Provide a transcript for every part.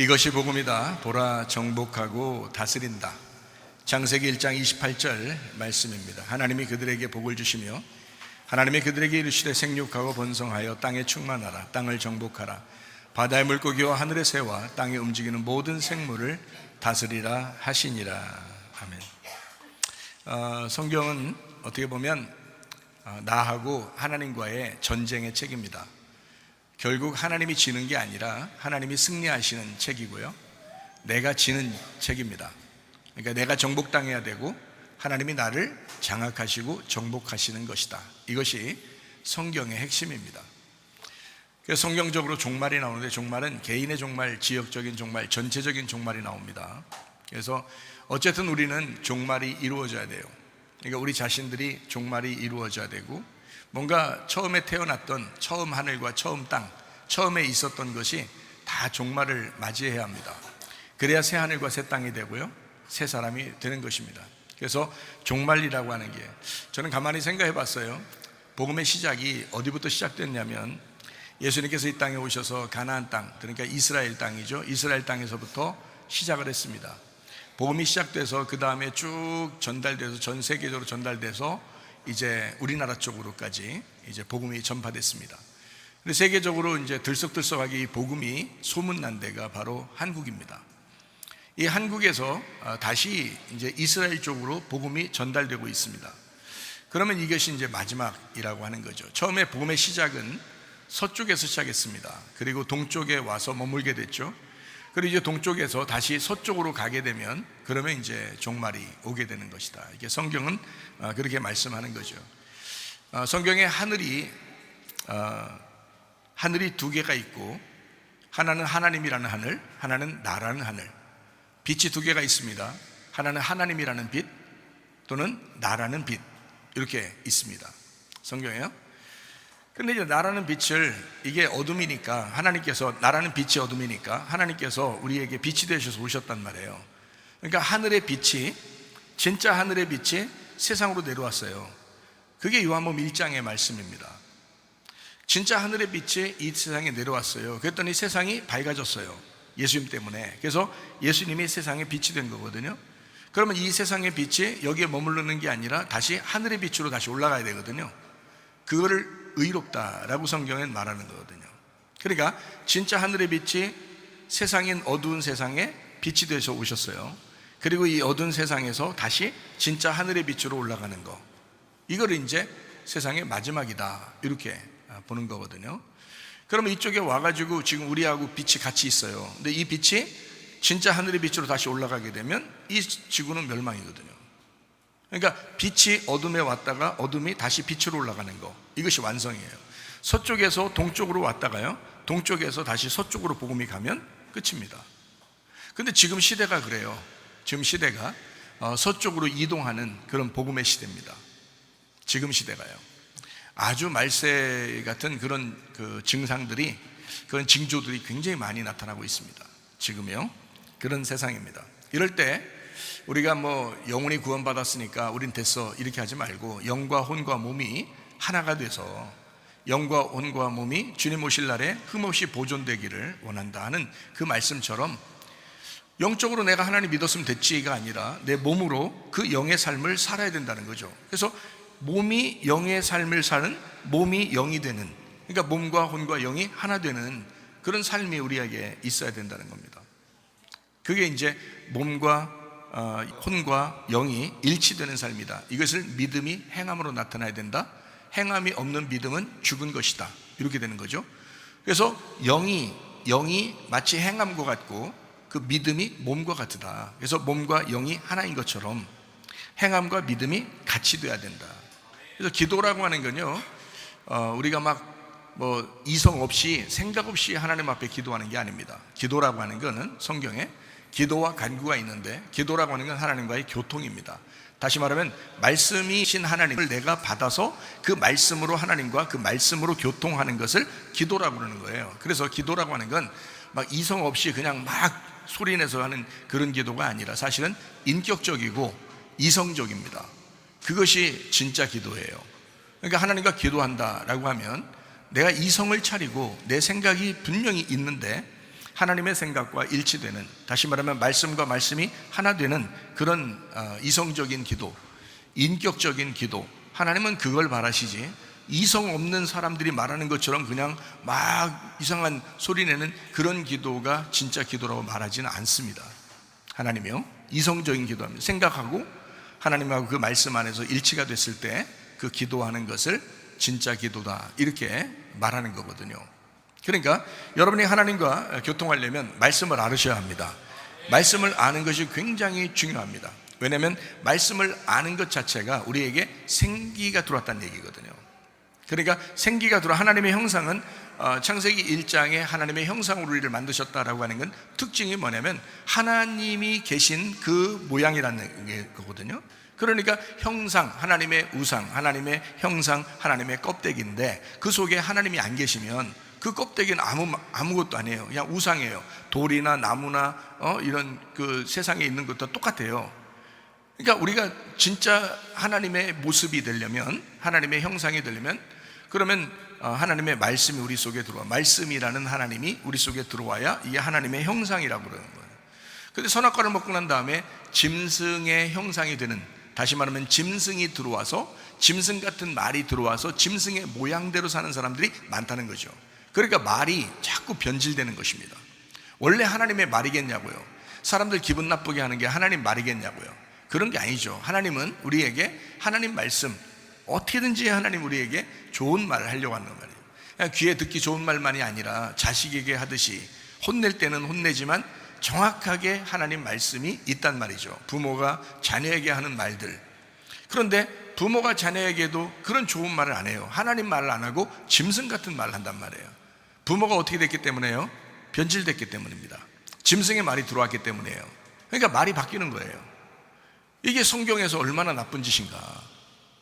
이것이 복음이다. 보라, 정복하고 다스린다. 창세기 1장 28절 말씀입니다. 하나님이 그들에게 복을 주시며 하나님이 그들에게 이르시되 생육하고 번성하여 땅에 충만하라. 땅을 정복하라. 바다의 물고기와 하늘의 새와 땅에 움직이는 모든 생물을 다스리라 하시니라. 아멘. 성경은 어떻게 보면 나하고 하나님과의 전쟁의 책입니다. 결국 하나님이 지는 게 아니라 하나님이 승리하시는 책이고요, 내가 지는 책입니다. 그러니까 내가 정복당해야 되고 하나님이 나를 장악하시고 정복하시는 것이다. 이것이 성경의 핵심입니다. 그래서 성경적으로 종말이 나오는데, 종말은 개인의 종말, 지역적인 종말, 전체적인 종말이 나옵니다. 그래서 어쨌든 우리는 종말이 이루어져야 돼요. 그러니까 우리 자신들이 종말이 이루어져야 되고, 뭔가 처음에 태어났던 처음 하늘과 처음 땅, 처음에 있었던 것이 다 종말을 맞이해야 합니다. 그래야 새 하늘과 새 땅이 되고요, 새 사람이 되는 것입니다. 그래서 종말이라고 하는 게, 저는 가만히 생각해 봤어요. 복음의 시작이 어디부터 시작됐냐면, 예수님께서 이 땅에 오셔서 가나안 땅, 그러니까 이스라엘 땅이죠, 이스라엘 땅에서부터 시작을 했습니다. 복음이 시작돼서 그 다음에 쭉 전달돼서 전 세계적으로 전달돼서 이제 우리나라 쪽으로까지 이제 복음이 전파됐습니다. 근데 세계적으로 이제 들썩들썩하게 이 복음이 소문난 데가 바로 한국입니다. 이 한국에서 다시 이제 이스라엘 쪽으로 복음이 전달되고 있습니다. 그러면 이것이 이제 마지막이라고 하는 거죠. 처음에 복음의 시작은 서쪽에서 시작했습니다. 그리고 동쪽에 와서 머물게 됐죠. 그리고 이제 동쪽에서 다시 서쪽으로 가게 되면 그러면 이제 종말이 오게 되는 것이다. 이게 성경은 그렇게 말씀하는 거죠. 성경에 하늘이 두 개가 있고, 하나는 하나님이라는 하늘, 하나는 나라는 하늘. 빛이 두 개가 있습니다. 하나는 하나님이라는 빛, 또는 나라는 빛, 이렇게 있습니다, 성경에요. 근데 이제 나라는 빛을, 이게 어둠이니까 하나님께서, 나라는 빛이 어둠이니까 하나님께서 우리에게 빛이 되셔서 오셨단 말이에요. 그러니까 하늘의 빛이, 진짜 하늘의 빛이 세상으로 내려왔어요. 그게 요한복음 1장의 말씀입니다. 진짜 하늘의 빛이 이 세상에 내려왔어요. 그랬더니 세상이 밝아졌어요, 예수님 때문에. 그래서 예수님이 세상의 빛이 된 거거든요. 그러면 이 세상의 빛이 여기에 머무르는 게 아니라 다시 하늘의 빛으로 다시 올라가야 되거든요. 그거를 의롭다라고 성경엔 말하는 거거든요. 그러니까 진짜 하늘의 빛이 세상인 어두운 세상에 빛이 되셔 오셨어요. 그리고 이 어두운 세상에서 다시 진짜 하늘의 빛으로 올라가는 거, 이거를 이제 세상의 마지막이다, 이렇게 보는 거거든요. 그러면 이쪽에 와가지고 지금 우리하고 빛이 같이 있어요. 근데 이 빛이 진짜 하늘의 빛으로 다시 올라가게 되면 이 지구는 멸망이거든요. 그러니까 빛이 어둠에 왔다가 어둠이 다시 빛으로 올라가는 거, 이것이 완성이에요. 서쪽에서 동쪽으로 왔다가요, 동쪽에서 다시 서쪽으로 복음이 가면 끝입니다. 근데 지금 시대가 그래요. 지금 시대가 서쪽으로 이동하는 그런 복음의 시대입니다. 지금 시대가요. 아주 말세 같은 그런 증상들이, 그런 징조들이 굉장히 많이 나타나고 있습니다. 지금요, 그런 세상입니다. 이럴 때 우리가 영혼이 구원받았으니까 우린 됐어, 이렇게 하지 말고, 영과 혼과 몸이 하나가 돼서 영과 혼과 몸이 주님 오실 날에 흠없이 보존되기를 원한다 하는 그 말씀처럼, 영적으로 내가 하나님 믿었으면 됐지가 아니라 내 몸으로 그 영의 삶을 살아야 된다는 거죠. 그래서 몸이 영의 삶을 사는, 몸이 영이 되는, 그러니까 몸과 혼과 영이 하나 되는 그런 삶이 우리에게 있어야 된다는 겁니다. 그게 이제 몸과 혼과 영이 일치되는 삶이다. 이것을 믿음이 행함으로 나타나야 된다. 행함이 없는 믿음은 죽은 것이다, 이렇게 되는 거죠. 그래서 영이 마치 행함과 같고 그 믿음이 몸과 같다. 그래서 몸과 영이 하나인 것처럼 행함과 믿음이 같이 돼야 된다. 그래서 기도라고 하는 건요, 우리가 이성 없이, 생각 없이 하나님 앞에 기도하는 게 아닙니다. 기도라고 하는 거는 성경에 기도와 간구가 있는데, 기도라고 하는 건 하나님과의 교통입니다. 다시 말하면 말씀이신 하나님을 내가 받아서 그 말씀으로 하나님과 그 말씀으로 교통하는 것을 기도라고 그러는 거예요. 그래서 기도라고 하는 건 이성 없이 그냥 소리내서 하는 그런 기도가 아니라 사실은 인격적이고 이성적입니다. 그것이 진짜 기도예요. 그러니까 하나님과 기도한다라고 하면 내가 이성을 차리고 내 생각이 분명히 있는데 하나님의 생각과 일치되는, 다시 말하면 말씀과 말씀이 하나 되는 그런 이성적인 기도, 인격적인 기도, 하나님은 그걸 바라시지 이성 없는 사람들이 말하는 것처럼 그냥 막 이상한 소리 내는 그런 기도가 진짜 기도라고 말하지는 않습니다. 하나님이요, 이성적인 기도합니다. 생각하고 하나님하고 그 말씀 안에서 일치가 됐을 때 그 기도하는 것을 진짜 기도다, 이렇게 말하는 거거든요. 그러니까 여러분이 하나님과 교통하려면 말씀을 알으셔야 합니다. 말씀을 아는 것이 굉장히 중요합니다. 왜냐하면 말씀을 아는 것 자체가 우리에게 생기가 들어왔다는 얘기거든요. 그러니까 생기가 들어, 하나님의 형상은 창세기 1장에 하나님의 형상으로 우리를 만드셨다라고 하는 건 특징이 뭐냐면 하나님이 계신 그 모양이라는 거거든요. 그러니까 형상, 하나님의 우상, 하나님의 형상, 하나님의 껍데기인데 그 속에 하나님이 안 계시면 그 껍데기는 아무것도 아니에요. 그냥 우상이에요. 돌이나 나무나 이런 그 세상에 있는 것도 똑같아요. 그러니까 우리가 진짜 하나님의 모습이 되려면, 하나님의 형상이 되려면, 그러면 하나님의 말씀이 우리 속에 들어와, 말씀이라는 하나님이 우리 속에 들어와야 이게 하나님의 형상이라고 그러는 거예요. 근데 선악과를 먹고 난 다음에 짐승의 형상이 되는, 다시 말하면 짐승이 들어와서, 짐승 같은 말이 들어와서 짐승의 모양대로 사는 사람들이 많다는 거죠. 그러니까 말이 자꾸 변질되는 것입니다. 원래 하나님의 말이겠냐고요? 사람들 기분 나쁘게 하는 게 하나님 말이겠냐고요? 그런 게 아니죠. 하나님은 우리에게 하나님 말씀, 어떻게든지 하나님 우리에게 좋은 말을 하려고 하는 말이에요. 그냥 귀에 듣기 좋은 말만이 아니라 자식에게 하듯이 혼낼 때는 혼내지만 정확하게 하나님 말씀이 있단 말이죠. 부모가 자녀에게 하는 말들. 그런데 부모가 자녀에게도 그런 좋은 말을 안 해요. 하나님 말을 안 하고 짐승 같은 말을 한단 말이에요. 부모가 어떻게 됐기 때문에요? 변질됐기 때문입니다. 짐승의 말이 들어왔기 때문이에요. 그러니까 말이 바뀌는 거예요. 이게 성경에서 얼마나 나쁜 짓인가.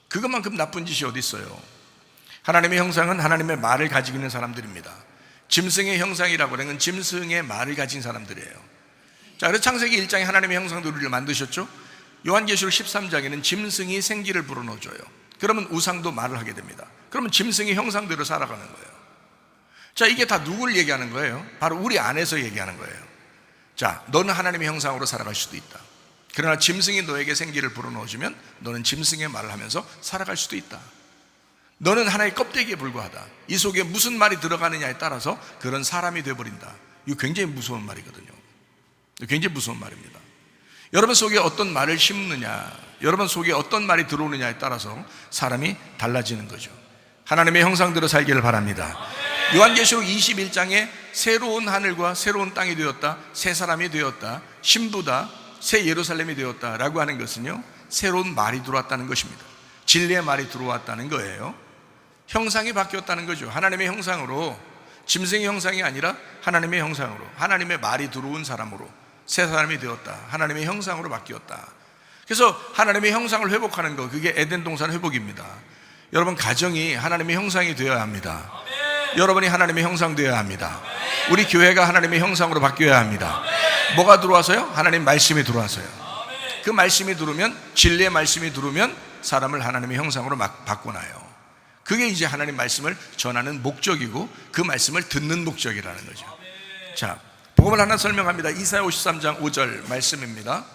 그것만큼 나쁜 짓이 어디 있어요. 하나님의 형상은 하나님의 말을 가지고 있는 사람들입니다. 짐승의 형상이라고 하는 건 짐승의 말을 가진 사람들이에요. 자, 그래서 창세기 1장에 하나님의 형상도 우리를 만드셨죠. 요한계시록 13장에는 짐승이 생기를 불어넣어줘요. 그러면 우상도 말을 하게 됩니다. 그러면 짐승의 형상대로 살아가는 거예요. 자, 이게 다 누굴 얘기하는 거예요? 바로 우리 안에서 얘기하는 거예요. 자, 너는 하나님의 형상으로 살아갈 수도 있다. 그러나 짐승이 너에게 생기를 불어넣어주면 너는 짐승의 말을 하면서 살아갈 수도 있다. 너는 하나의 껍데기에 불과하다. 이 속에 무슨 말이 들어가느냐에 따라서 그런 사람이 되어버린다. 이거 굉장히 무서운 말이거든요. 굉장히 무서운 말입니다. 여러분 속에 어떤 말을 심느냐, 여러분 속에 어떤 말이 들어오느냐에 따라서 사람이 달라지는 거죠. 하나님의 형상대로 살기를 바랍니다. 요한계시록 21장에 새로운 하늘과 새로운 땅이 되었다, 새 사람이 되었다, 신부다, 새 예루살렘이 되었다 라고 하는 것은요, 새로운 말이 들어왔다는 것입니다. 진리의 말이 들어왔다는 거예요. 형상이 바뀌었다는 거죠. 하나님의 형상으로, 짐승의 형상이 아니라 하나님의 형상으로, 하나님의 말이 들어온 사람으로 새 사람이 되었다. 하나님의 형상으로 바뀌었다. 그래서 하나님의 형상을 회복하는 거, 그게 에덴 동산 회복입니다. 여러분 가정이 하나님의 형상이 되어야 합니다. 여러분이 하나님의 형상 되어야 합니다. 우리 교회가 하나님의 형상으로 바뀌어야 합니다. 뭐가 들어와서요? 하나님 말씀이 들어와서요. 그 말씀이 들어오면, 진리의 말씀이 들어오면 사람을 하나님의 형상으로 막 바꿔놔요. 그게 이제 하나님 말씀을 전하는 목적이고 그 말씀을 듣는 목적이라는 거죠. 자, 복음을 하나 설명합니다. 이사야 53장 5절 말씀입니다.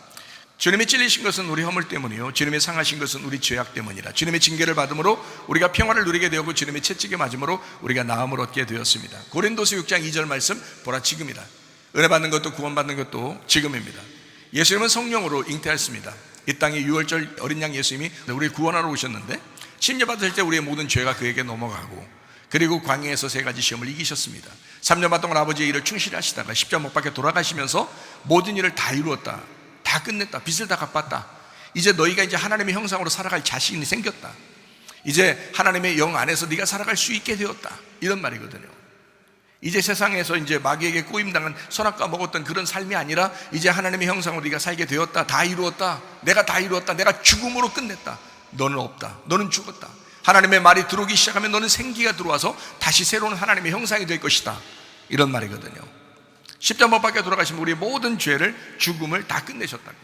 주님이 찔리신 것은 우리 허물 때문이요, 주님이 상하신 것은 우리 죄악 때문이라. 주님의 징계를 받음으로 우리가 평화를 누리게 되었고 주님의 채찍에 맞음으로 우리가 나음을 얻게 되었습니다. 고린도서 6장 2절 말씀 보라, 지금이다. 은혜 받는 것도 구원받는 것도 지금입니다. 예수님은 성령으로 잉태하였습니다. 이 땅에 유월절 어린 양 예수님이 우리를 구원하러 오셨는데, 침례 받을 때 우리의 모든 죄가 그에게 넘어가고, 그리고 광야에서 3가지 시험을 이기셨습니다. 3년 반 동안 아버지의 일을 충실히 하시다가 십자가 못 박혀 돌아가시면서 모든 일을 다 이루었다, 다 끝냈다, 빚을 다 갚았다. 이제 너희가 이제 하나님의 형상으로 살아갈 자신이 생겼다. 이제 하나님의 영 안에서 네가 살아갈 수 있게 되었다, 이런 말이거든요. 이제 세상에서 이제 마귀에게 꼬임당한 선악과 먹었던 그런 삶이 아니라 이제 하나님의 형상으로 네가 살게 되었다. 다 이루었다. 내가 다 이루었다. 내가 죽음으로 끝냈다. 너는 없다. 너는 죽었다. 하나님의 말이 들어오기 시작하면 너는 생기가 들어와서 다시 새로운 하나님의 형상이 될 것이다, 이런 말이거든요. 십자가 못 박혀 돌아가시면 우리의 모든 죄를, 죽음을 다 끝내셨다고.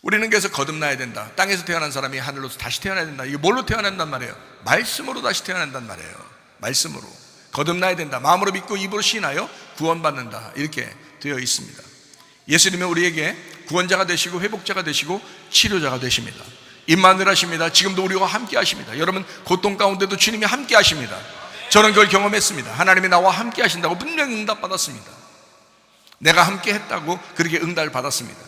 우리는 그래서 거듭나야 된다. 땅에서 태어난 사람이 하늘로서 다시 태어나야 된다. 이게 뭘로 태어난단 말이에요? 말씀으로 다시 태어난단 말이에요. 말씀으로. 거듭나야 된다. 마음으로 믿고 입으로 시인하여 구원받는다. 이렇게 되어 있습니다. 예수님은 우리에게 구원자가 되시고 회복자가 되시고 치료자가 되십니다. 임마누엘 하십니다. 지금도 우리와 함께 하십니다. 여러분 고통 가운데도 주님이 함께 하십니다. 저는 그걸 경험했습니다. 하나님이 나와 함께 하신다고 분명히 응답받았습니다. 내가 함께 했다고 그렇게 응답을 받았습니다.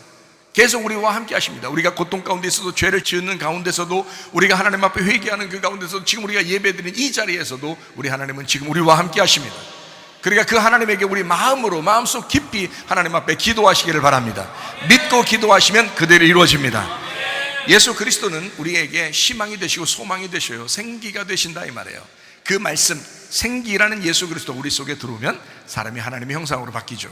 계속 우리와 함께 하십니다. 우리가 고통 가운데 있어도, 죄를 지은 가운데서도, 우리가 하나님 앞에 회개하는 그 가운데서도, 지금 우리가 예배드리는 이 자리에서도 우리 하나님은 지금 우리와 함께 하십니다. 그러니까 그 하나님에게 우리 마음으로, 마음속 깊이 하나님 앞에 기도하시기를 바랍니다. 믿고 기도하시면 그대로 이루어집니다. 예수 그리스도는 우리에게 희망이 되시고 소망이 되셔요. 생기가 되신다 이 말이에요. 그 말씀, 생기라는 예수 그리스도 우리 속에 들어오면 사람이 하나님의 형상으로 바뀌죠.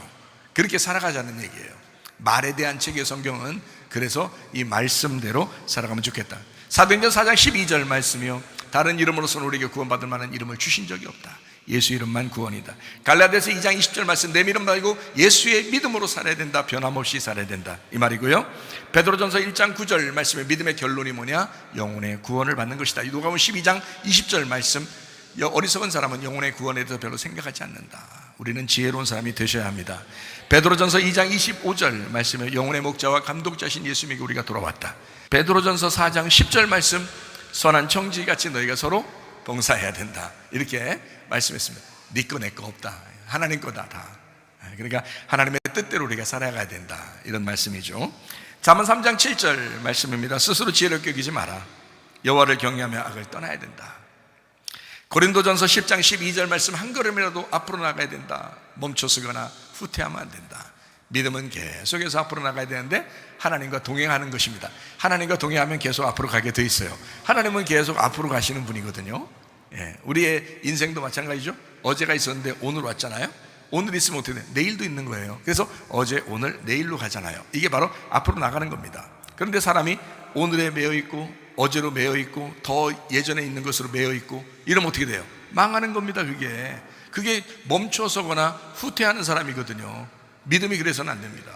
그렇게 살아가자는 얘기예요. 말에 대한 책의 성경은 그래서 이 말씀대로 살아가면 좋겠다. 사도행전 4장 12절 말씀이요, 다른 이름으로서는 우리에게 구원받을 만한 이름을 주신 적이 없다. 예수 이름만 구원이다. 갈라디아서 2장 20절 말씀, 내 이름 말고 예수의 믿음으로 살아야 된다. 변함없이 살아야 된다 이 말이고요. 베드로전서 1장 9절 말씀에 믿음의 결론이 뭐냐? 영혼의 구원을 받는 것이다. 누가복음 12장 20절 말씀, 어리석은 사람은 영혼의 구원에 대해서 별로 생각하지 않는다. 우리는 지혜로운 사람이 되셔야 합니다. 베드로전서 2장 25절 말씀에 영혼의 목자와 감독자신 예수님에게 우리가 돌아왔다. 베드로전서 4장 10절 말씀, 선한 청지기같이 너희가 서로 봉사해야 된다. 이렇게 말씀했습니다. 네 거 내 거 없다. 하나님 거다 다. 그러니까 하나님의 뜻대로 우리가 살아가야 된다. 이런 말씀이죠. 잠언 3장 7절 말씀입니다. 스스로 지혜롭게 여기지 마라. 여호와를 경외하며 악을 떠나야 된다. 고린도전서 10장 12절 말씀, 한 걸음이라도 앞으로 나가야 된다. 멈춰서거나 후퇴하면 안 된다. 믿음은 계속해서 앞으로 나가야 되는데 하나님과 동행하는 것입니다. 하나님과 동행하면 계속 앞으로 가게 돼 있어요. 하나님은 계속 앞으로 가시는 분이거든요. 우리의 인생도 마찬가지죠. 어제가 있었는데 오늘 왔잖아요. 오늘 있으면 어떻게 돼요? 내일도 있는 거예요. 그래서 어제, 오늘, 내일로 가잖아요. 이게 바로 앞으로 나가는 겁니다. 그런데 사람이 오늘에 매여 있고 어제로 매여 있고 더 예전에 있는 것으로 매여 있고 이러면 어떻게 돼요? 망하는 겁니다. 그게 멈춰서거나 후퇴하는 사람이거든요. 믿음이 그래서는 안 됩니다.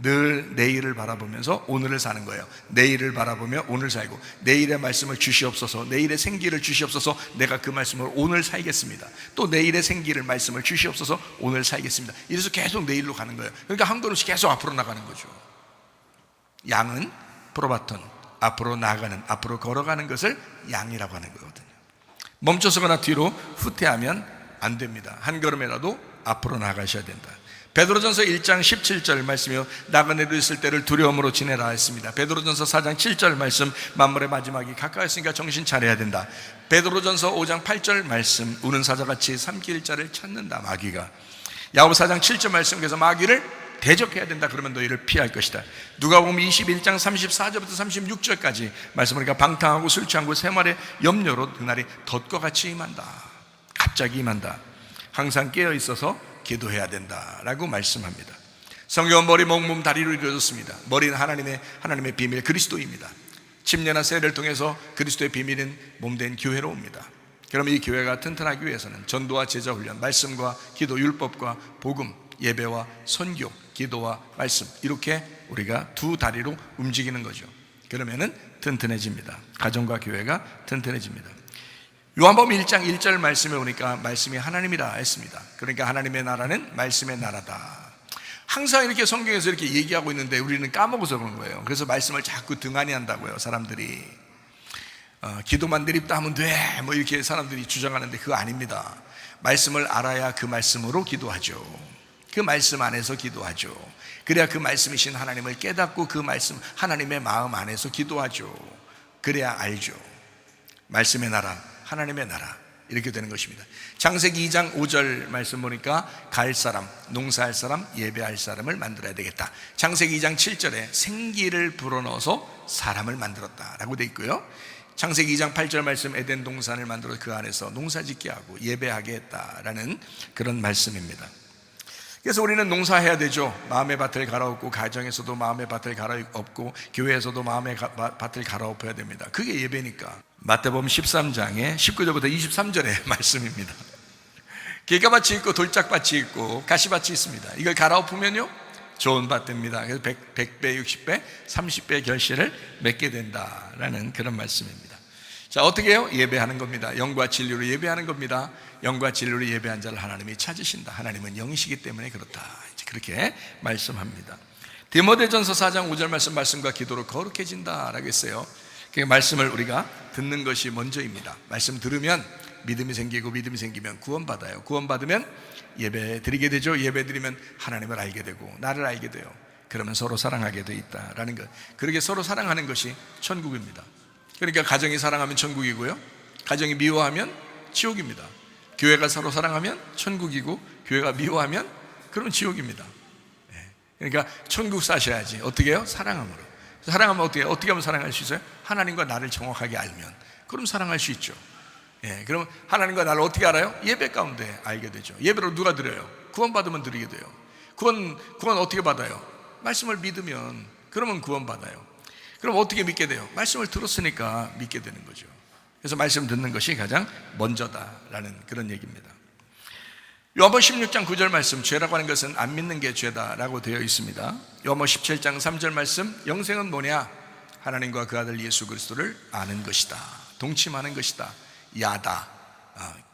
늘 내일을 바라보면서 오늘을 사는 거예요. 내일을 바라보며 오늘 살고, 내일의 말씀을 주시옵소서, 내일의 생기를 주시옵소서, 내가 그 말씀을 오늘 살겠습니다. 또 내일의 생기를 말씀을 주시옵소서, 오늘 살겠습니다. 이래서 계속 내일로 가는 거예요. 그러니까 한 걸음씩 계속 앞으로 나가는 거죠. 양은 프로바톤, 앞으로 나가는, 앞으로 걸어가는 것을 양이라고 하는 거거든요. 멈춰서거나 뒤로 후퇴하면 안 됩니다. 한 걸음이라도 앞으로 나가셔야 된다. 베드로전서 1장 17절 말씀이요, 나그네로 있을 때를 두려움으로 지내라 했습니다. 베드로전서 4장 7절 말씀, 만물의 마지막이 가까웠으니까 정신 차려야 된다. 베드로전서 5장 8절 말씀, 우는 사자같이 삼킬 자를 찾는다 마귀가. 야고보 4장 7절 말씀, 그래서 마귀를 대적해야 된다. 그러면 너희를 피할 것이다. 누가복음 21장 34절부터 36절까지 말씀하니까 방탕하고 술 취한 세말의 염려로 그날이 덫과 같이 임한다. 갑자기 임한다. 항상 깨어 있어서 기도해야 된다라고 말씀합니다. 성경은 머리, 목, 몸, 다리로 이루어졌습니다. 머리는 하나님의 비밀 그리스도입니다. 침례나 세례를 통해서 그리스도의 비밀인 몸된 교회로 옵니다. 그럼 이 교회가 튼튼하기 위해서는 전도와 제자 훈련, 말씀과 기도, 율법과 복음, 예배와 선교, 기도와 말씀, 이렇게 우리가 두 다리로 움직이는 거죠. 그러면은 튼튼해집니다. 가정과 교회가 튼튼해집니다. 요한복음 1장 1절 말씀에 오니까 말씀이 하나님이라 했습니다. 그러니까 하나님의 나라는 말씀의 나라다. 항상 이렇게 성경에서 이렇게 얘기하고 있는데 우리는 까먹어서 그런 거예요. 그래서 말씀을 자꾸 등한히 한다고요. 사람들이 기도만 드립다 하면 돼, 뭐 이렇게 사람들이 주장하는데 그거 아닙니다. 말씀을 알아야 그 말씀으로 기도하죠. 그 말씀 안에서 기도하죠. 그래야 그 말씀이신 하나님을 깨닫고 그 말씀, 하나님의 마음 안에서 기도하죠. 그래야 알죠. 말씀의 나라, 하나님의 나라, 이렇게 되는 것입니다. 창세기 2장 5절 말씀 보니까 갈 사람, 농사할 사람, 예배할 사람을 만들어야 되겠다. 창세기 2장 7절에 생기를 불어넣어서 사람을 만들었다라고 되어 있고요. 창세기 2장 8절 말씀, 에덴 동산을 만들어 그 안에서 농사짓게 하고 예배하게 했다라는 그런 말씀입니다. 그래서 우리는 농사해야 되죠. 마음의 밭을 갈아엎고, 가정에서도 마음의 밭을 갈아엎고, 교회에서도 마음의 밭을 갈아엎어야 됩니다. 그게 예배니까. 마태복음 13장에 19절부터 23절의 말씀입니다. 길가밭이 있고 돌짝밭이 있고 가시밭이 있습니다. 이걸 갈아엎으면요 좋은 밭 됩니다. 그래서 100배, 60배, 30배 결실을 맺게 된다라는 그런 말씀입니다. 자, 어떻게 해요? 예배하는 겁니다. 영과 진리로 예배하는 겁니다. 영과 진리로 예배한 자를 하나님이 찾으신다. 하나님은 영이시기 때문에 그렇다. 이제 그렇게 말씀합니다. 디모데전서 4장 5절 말씀과 기도로 거룩해진다라고 했어요. 그 말씀을 우리가 듣는 것이 먼저입니다. 말씀 들으면 믿음이 생기고, 믿음이 생기면 구원받아요. 구원받으면 예배 드리게 되죠. 예배 드리면 하나님을 알게 되고 나를 알게 돼요. 그러면 서로 사랑하게 돼 있다라는 것. 그렇게 서로 사랑하는 것이 천국입니다. 그러니까 가정이 사랑하면 천국이고요, 가정이 미워하면 지옥입니다. 교회가 서로 사랑하면 천국이고, 교회가 미워하면 그러면 지옥입니다. 그러니까 천국 사셔야지. 어떻게 해요? 사랑함으로. 사랑하면 어떻게 해요? 어떻게 하면 사랑할 수 있어요? 하나님과 나를 정확하게 알면 그럼 사랑할 수 있죠. 그럼 하나님과 나를 어떻게 알아요? 예배 가운데 알게 되죠. 예배로 누가 드려요? 구원받으면 드리게 돼요. 구원 어떻게 받아요? 말씀을 믿으면, 그러면 구원받아요. 그럼 어떻게 믿게 돼요? 말씀을 들었으니까 믿게 되는 거죠. 그래서 말씀 듣는 것이 가장 먼저다라는 그런 얘기입니다. 요한복음 16장 9절 말씀, 죄라고 하는 것은 안 믿는 게 죄다라고 되어 있습니다. 요한복음 17장 3절 말씀, 영생은 뭐냐? 하나님과 그 아들 예수 그리스도를 아는 것이다. 동침하는 것이다. 야다,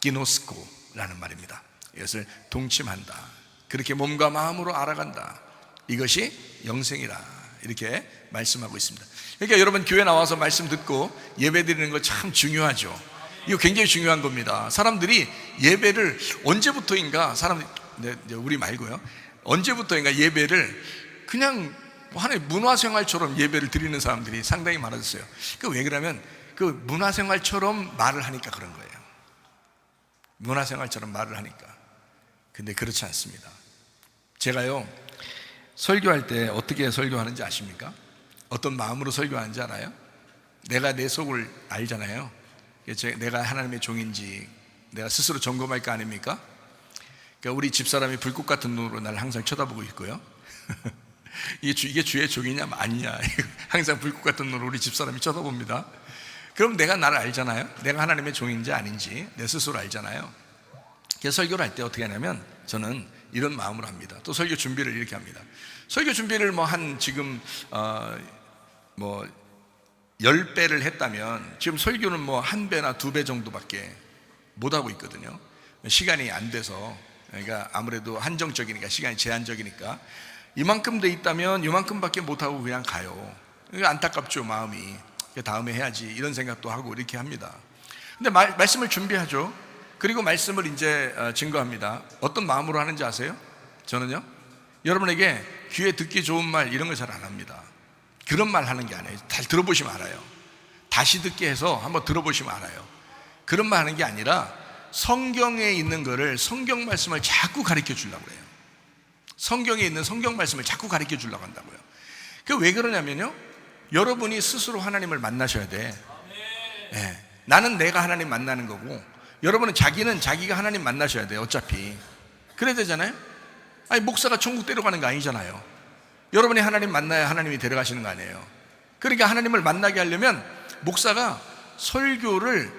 기노스코라는 말입니다. 이것을 동침한다. 그렇게 몸과 마음으로 알아간다. 이것이 영생이라, 이렇게 말씀하고 있습니다. 그러니까 여러분, 교회 나와서 말씀 듣고 예배 드리는 거 참 중요하죠. 이거 굉장히 중요한 겁니다. 사람들이 예배를 언제부터인가, 우리 말고요, 언제부터인가 예배를 그냥 하나의 문화생활처럼 예배를 드리는 사람들이 상당히 많아졌어요. 왜 그러면 그 문화생활처럼 말을 하니까 그런 거예요. 문화생활처럼 말을 하니까. 근데 그렇지 않습니다. 제가요, 설교할 때 어떻게 설교하는지 아십니까? 어떤 마음으로 설교하는지 알아요? 내가 내 속을 알잖아요. 내가 하나님의 종인지 내가 스스로 점검할 거 아닙니까? 그러니까 우리 집사람이 불꽃 같은 눈으로 나를 항상 쳐다보고 있고요. 이게 주의 종이냐 아니냐, 항상 불꽃 같은 눈으로 우리 집사람이 쳐다봅니다. 그럼 내가 나를 알잖아요. 내가 하나님의 종인지 아닌지 내 스스로 알잖아요. 그래서 설교를 할 때 어떻게 하냐면, 저는 이런 마음으로 합니다. 또 설교 준비를 이렇게 합니다. 설교 준비를 지금 10배를 했다면, 지금 설교는 1배나 2배 정도밖에 못하고 있거든요. 시간이 안 돼서. 그러니까 아무래도 한정적이니까, 시간이 제한적이니까 이만큼 돼 있다면 이만큼밖에 못하고 그냥 가요. 안타깝죠, 마음이. 다음에 해야지 이런 생각도 하고 이렇게 합니다. 근데 말씀을 준비하죠. 그리고 말씀을 이제 증거합니다. 어떤 마음으로 하는지 아세요? 저는요, 여러분에게 귀에 듣기 좋은 말 이런 거 잘 안 합니다. 그런 말 하는 게 아니에요. 잘 들어보시면 알아요. 다시 듣게 해서 한번 들어보시면 알아요. 그런 말 하는 게 아니라 성경에 있는 거를, 성경 말씀을 자꾸 가르쳐 주려고 해요. 성경에 있는 성경 말씀을 자꾸 가르쳐 주려고 한다고요. 왜 그러냐면요, 여러분이 스스로 하나님을 만나셔야 돼. 나는 내가 하나님 만나는 거고, 여러분은 자기가 하나님 만나셔야 돼요. 어차피 그래야 되잖아요. 아니, 목사가 천국 데려가는 거 아니잖아요. 여러분이 하나님 만나야 하나님이 데려가시는 거 아니에요. 그러니까 하나님을 만나게 하려면 목사가 설교를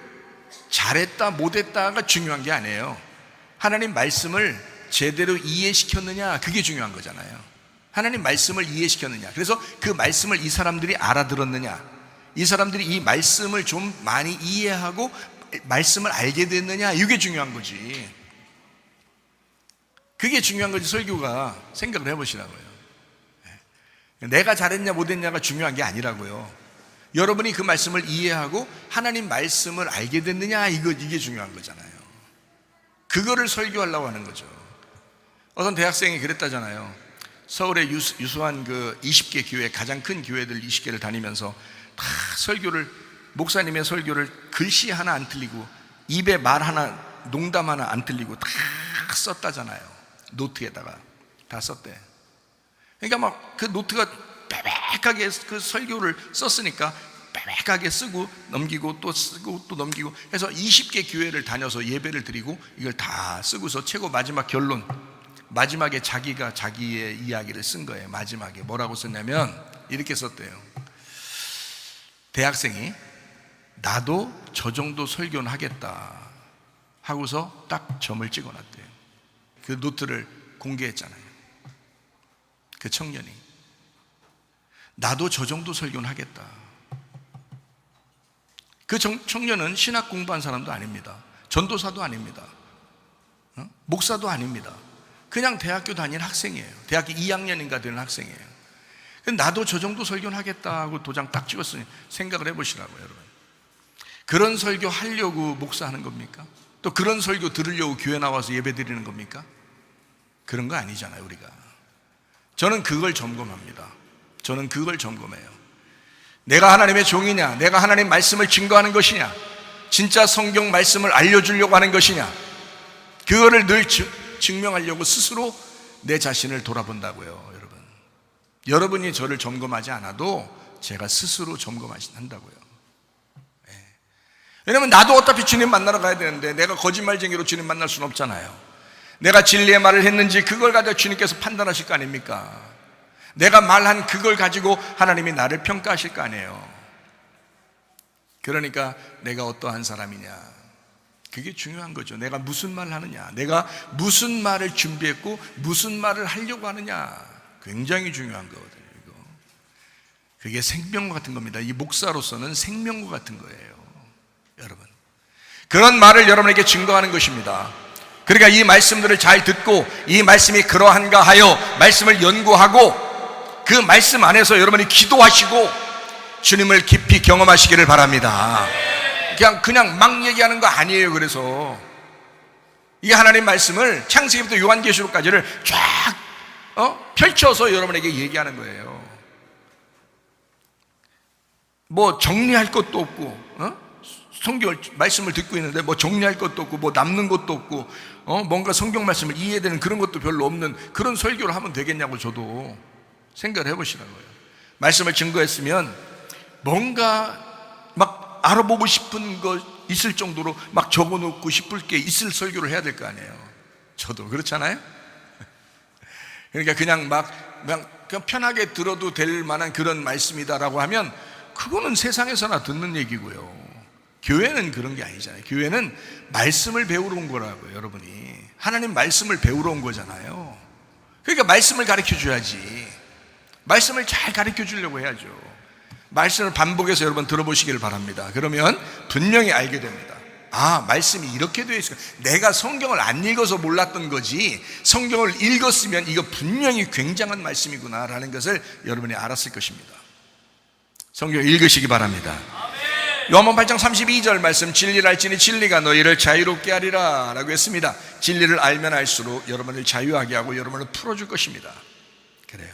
잘했다 못했다가 중요한 게 아니에요. 하나님 말씀을 제대로 이해시켰느냐, 그게 중요한 거잖아요. 하나님 말씀을 이해시켰느냐, 그래서 그 말씀을 이 사람들이 알아들었느냐, 이 사람들이 이 말씀을 좀 많이 이해하고 말씀을 알게 됐느냐, 이게 중요한 거지. 그게 중요한 거지. 설교가, 생각을 해보시라고요. 내가 잘했냐 못했냐가 중요한 게 아니라고요. 여러분이 그 말씀을 이해하고 하나님 말씀을 알게 됐느냐, 이게 중요한 거잖아요. 그거를 설교하려고 하는 거죠. 어떤 대학생이 그랬다잖아요. 서울의 유수한 그 20개 교회, 가장 큰 교회들 20개를 다니면서 다 목사님의 설교를 글씨 하나 안 틀리고, 입에 말 하나, 농담 하나 안 틀리고 다 썼다잖아요. 노트에다가 다 썼대. 그러니까 그 노트가 빼백하게 그 설교를 썼으니까 빼백하게 쓰고 넘기고 또 쓰고 또 넘기고 해서 20개 교회를 다녀서 예배를 드리고 이걸 다 쓰고서 최고 마지막 결론, 마지막에 자기가 자기의 이야기를 쓴 거예요. 마지막에 뭐라고 썼냐면 이렇게 썼대요. 대학생이 나도 저 정도 설교는 하겠다 하고서 딱 점을 찍어놨대요. 그 노트를 공개했잖아요. 그 청년이 나도 저 정도 설교는 하겠다. 그 청년은 신학 공부한 사람도 아닙니다. 전도사도 아닙니다. 목사도 아닙니다. 그냥 대학교 다니는 학생이에요. 대학교 2학년인가 되는 학생이에요. 나도 저 정도 설교는 하겠다 하고 도장 딱 찍었으니 생각을 해보시라고요, 여러분. 그런 설교 하려고 목사하는 겁니까? 또 그런 설교 들으려고 교회 나와서 예배 드리는 겁니까? 그런 거 아니잖아요, 우리가. 저는 그걸 점검합니다. 저는 그걸 점검해요. 내가 하나님의 종이냐, 내가 하나님 말씀을 증거하는 것이냐, 진짜 성경 말씀을 알려주려고 하는 것이냐, 그거를 늘 증명하려고 스스로 내 자신을 돌아본다고요, 여러분. 여러분이 저를 점검하지 않아도 제가 스스로 점검한다고요. 왜냐면 나도 어차피 주님 만나러 가야 되는데 내가 거짓말쟁이로 주님 만날 수는 없잖아요. 내가 진리의 말을 했는지 그걸 가지고 주님께서 판단하실 거 아닙니까? 내가 말한 그걸 가지고 하나님이 나를 평가하실 거 아니에요. 그러니까 내가 어떠한 사람이냐, 그게 중요한 거죠. 내가 무슨 말을 하느냐, 내가 무슨 말을 준비했고 무슨 말을 하려고 하느냐, 굉장히 중요한 거거든요. 이거. 그게 생명과 같은 겁니다. 이 목사로서는 생명과 같은 거예요, 여러분. 그런 말을 여러분에게 증거하는 것입니다. 그러니까 이 말씀들을 잘 듣고 이 말씀이 그러한가 하여 말씀을 연구하고 그 말씀 안에서 여러분이 기도하시고 주님을 깊이 경험하시기를 바랍니다. 그냥 막 얘기하는 거 아니에요. 그래서 이 하나님 말씀을 창세기부터 요한계시록까지를 쫙 펼쳐서 여러분에게 얘기하는 거예요. 뭐 정리할 것도 없고, 성경 말씀을 듣고 있는데 뭐 정리할 것도 없고 뭐 남는 것도 없고 뭔가 성경 말씀을 이해되는 그런 것도 별로 없는 그런 설교를 하면 되겠냐고 저도 생각을 해보시라고요. 말씀을 증거했으면 뭔가 막 알아보고 싶은 거 있을 정도로 막 적어놓고 싶을 게 있을 설교를 해야 될 거 아니에요. 저도 그렇잖아요. 그러니까 그냥 편하게 들어도 될 만한 그런 말씀이다라고 하면 그거는 세상에서나 듣는 얘기고요. 교회는 그런 게 아니잖아요. 교회는 말씀을 배우러 온 거라고요, 여러분이. 하나님 말씀을 배우러 온 거잖아요. 그러니까 말씀을 가르쳐 줘야지. 말씀을 잘 가르쳐 주려고 해야죠. 말씀을 반복해서 여러분 들어보시기를 바랍니다. 그러면 분명히 알게 됩니다. 아, 말씀이 이렇게 되어 있어요. 내가 성경을 안 읽어서 몰랐던 거지 성경을 읽었으면 이거 분명히 굉장한 말씀이구나 라는 것을 여러분이 알았을 것입니다. 성경 읽으시기 바랍니다. 요한복음 8장 32절 말씀, 진리를 알지니 진리가 너희를 자유롭게 하리라 라고 했습니다. 진리를 알면 알수록 여러분을 자유하게 하고 여러분을 풀어줄 것입니다. 그래요.